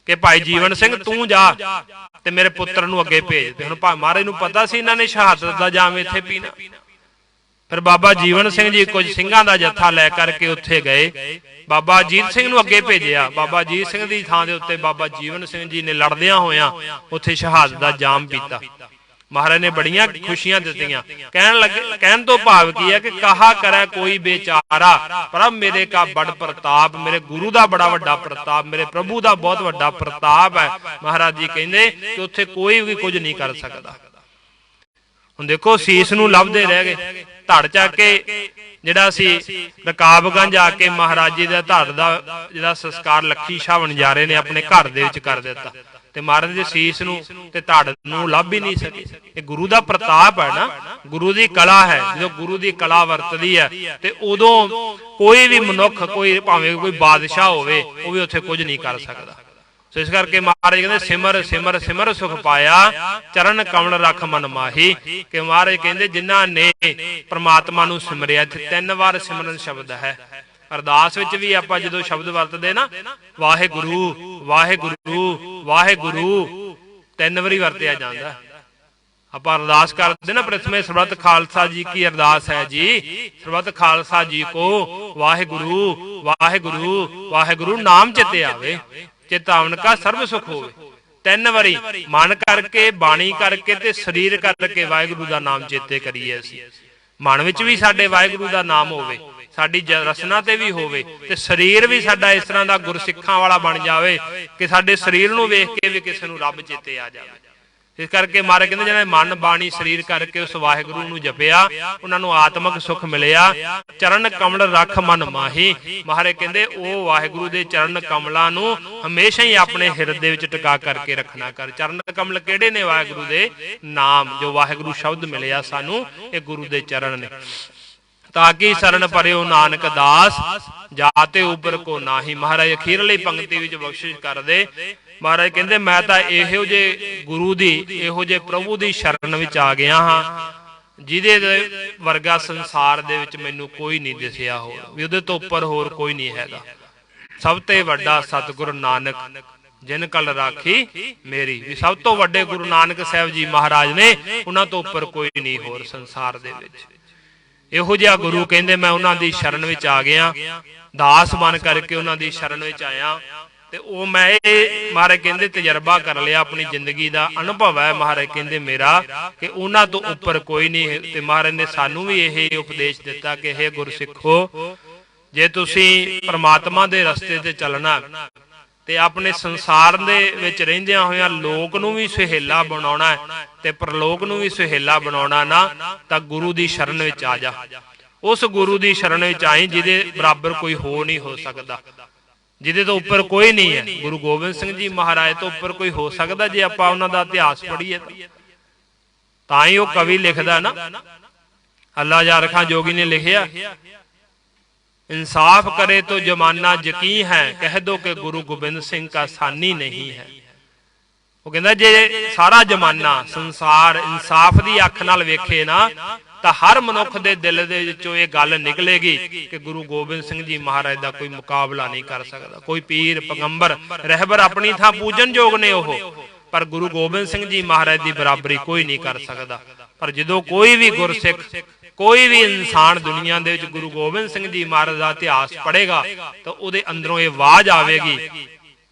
ਕਿ ਭਾਈ ਜੀਵਨ ਸਿੰਘ ਤੂੰ ਜਾ ਤੇ ਮੇਰੇ ਪੁੱਤਰ ਨੂੰ ਅੱਗੇ ਭੇਜ ਦੇ। ਹੁਣ ਮਹਾਰਾਜ ਨੂੰ ਪਤਾ ਸੀ ਇਹਨਾਂ ਨੇ ਸ਼ਹਾਦਤ ਦਾ ਜਾਮ ਇੱਥੇ ਪੀਣਾ। फिर बाबा जीवन सिंह जी कुछ सिंघां दा जत्था लै करके उत्थे गए। बाबा अजीत सिंह नूं अगे भेजिया। बाबा अजीत सिंह दी थां दे उत्ते बाबा जीवन सिंह जी ने लड़दियां होयां उत्थे शहादत दा जाम पीता। महाराज ने बड़ियां खुशियां दित्तियां। कहण तो भाव की है कि कहा करे कोई बेचारा प्रभ मेरे का बड़ प्रताप, मेरे गुरु का बड़ा वड्डा प्रताप, मेरे प्रभु का बहुत वड्डा प्रताप है। महाराज जी कहंदे कि उत्थे कोई भी कुछ नहीं कर सकता। हुण देखो सीस नूं लभदे रह गए। धड़ चाके जिहड़ा सी रकाबगंज आके महाराज जी दा धड़ दा जिहड़ा संस्कार लखी शाह वणजारे ने अपने घर दे विच कर दिता ते महाराज दे सीस नूं ते धड़ नूं लभ ही नहीं सके। ये गुरु दा प्रताप है ना, गुरु दी कला है। जो गुरु दी कला वरतदी है ते उदों कोई भी मनुख, कोई भावें कोई बादशाह होवे वो भी उत्थे कुछ नहीं कर सकदा। सो इस करके महाराज कहते सिमर सिमर सिमर सुख पाया, चरण कमल रख मन माही। कि महाराज कहते जिन्हां ने परमात्मा नूं सिमरिया, 3 बार सिमरन शब्द है। अरदास विच भी आपां जदों शब्द वरतदे ना वाहिगुरू वाहिगुरू वाहिगुरू 3 वारी वरतिया जांदा। आपां अरदास करदे ना प्रथमे सरबत खालसा जी की अरदास है जी, सरबत खालसा जी को वाहिगुरू वाहिगुरू वाहिगुरू नाम चिते आवे, चेतावन का सर्व सुख होवे। 3 वारी मन करके बाणी करके ते शरीर करके वाहिगुरू दा नाम चेते करिए। असीं मन विच भी साडे वाहिगुरू दा नाम होवे, साडी रसना ते भी होवे ते शरीर भी साडा इस तरह दा गुरसिखां वाला बन जावे कि साडे शरीर नूं वेख के भी किसे नूं रब चेते आ जावे। इस करके महाराज कहते जिन्हें मन बाणी शरीर करके उस वाहिगुरू नूं जपिया उन्हां नूं आत्मक सुख मिलिया। चरण कमल रख मन माही। महाराज कहते ओ वाहिगुरू दे चरण कमलां नूं हमेशा ही अपने हिरदे विच टिका करके रखना कर। चरण कमल किहड़े ने? वाहिगुरू दे नाम, जो वाहिगुरू शब्द मिलिया सानूं ये गुरु दे चरण ने। ताकि शरण परयो नानक दास, जाते उपर को नाही। महाराज अखीरली पंक्ति विच बख्शिश कर दे। महाराज कहते मैं तो इहो जे गुरु दी, इहो जे प्रभु दी शरण विच आ गया हाँ जिहदे वर्गा संसार दे विच मैनूं कोई नहीं दिसिया हो, भी उहदे तो उपर होर कोई नहीं हैगा। सब ते वड्डा सतगुरु नानक जिन कल राखी मेरी। भी सब तो वड्डे गुरु नानक साहब जी महाराज ने, उन्हां तो उपर कोई नहीं होर संसार दे विच। इहो जिहा गुरु कहंदे मैं उन्हां दी शरण विच आ गया, दास बन करके उन्हां दी शरण विच आया। ते ओ मैं महाराज कहंदे तजर्बा कर लिया, अपनी जिंदगी दा अनुभव है महाराज कहंदे मेरा कि उन्हां तो उपर कोई नहीं। ते महाराज ने सानू भी यह उपदेश दिता कि हे गुरसिखो, जे तुसीं परमात्मा दे रस्ते ते चलना ते अपने संसार दे विच रहिंदियां होइयां लोक नूं भी सुहेला बनाउणा है ते परलोक नूं भी सुहेला बनाउणा ना, तां गुरु दी शरण विच आ जा। उस गुरु दी शरण विच आई जिहदे बराबर कोई हो नहीं हो सकदा, जिहदे तो उपर कोई नहीं है। गुरु गोबिंद सिंह जी महाराज तो उपर कोई हो सकदा जे आपां उन्हां दा इतिहास पढ़ीए तां ही। वो कवि लिखदा ना, अल्लाह जार खां जोगी ने लिखिया, इंसाफ करे तो जमाना यकीन है, कह दो कि गुरु गोबिंद सिंह का सानी नहीं है। वो कहंदा जे सारा जमाना संसार इंसाफ दी अख नाल वेखे ना तां हर मनुख दे दिल दे विचों ये गल निकलेगी कि गुरु गोबिंद सिंह जी महाराज दा कोई मुकाबला नहीं कर सकदा। कोई पीर पैगंबर रहबर अपनी थां पूजन जोग ने ओह, पर गुरु गोबिंद सिंह जी महाराज दी बराबरी कोई नहीं कर सकदा। पर जदों कोई भी गुरसिख, कोई भी इंसान दुनिया दे विच गुरु गोबिंद सिंह जी महाराज दा इतिहास पढ़ेगा तो उहदे अंदरों ये आवाज आवेगी,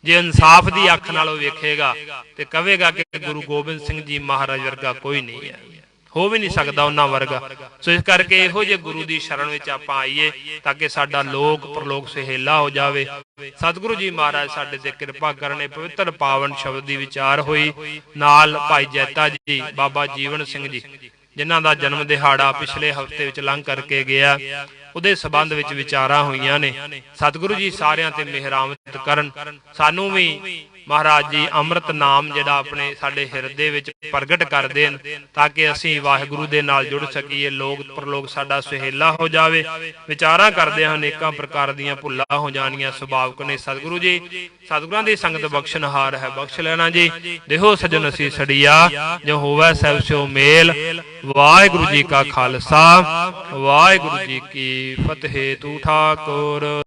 जे इंसाफ दी अख नाल वेखेगा ते कहेगा कि गुरु गोबिंद सिंह जी महाराज वर्गा कोई नहीं है, हो भी नहीं सकता उन्हां वर्गा। सो इस करके इहो जे गुरु दी शरण विच आपां आईए ताकि साडा लोक परलोक सुहेला हो जावे। सतगुरु जी महाराज साडे ते किरपा करने। पवित्र पावन शब्द दी विचार होई, नाल भाई जैता जी, बाबा जीवन सिंह जी जिन्हां दा जन्म दिहाड़ा पिछले हफ्ते विच लंघ करके गया, उहदे संबंध विच विचारां होईयां ने। सतगुरु जी सारियां ते मेहरामत करन। सानू भी महाराज जी अमृत नाम जिहड़ा अपने साडे हिरदे विच प्रगट कर देन ताकि असीं वाहिगुरू दे नाल जुड़ सकीए, लोक परलोक साडा सुहेला हो जावे। विचारां करदे हां अनेकां प्रकार दीयां भुल्लां हो जाणीआं सुभावक ने। सतगुरु जी सतगुरां दी संगत बख्शनहार है, बख्श लेना जी। देहो सजन असी सड़िया जो होवै सब स्यो मेल। वाहिगुरू जी का खालसा, वाहिगुरू जी की फतेह। तू ठाकुर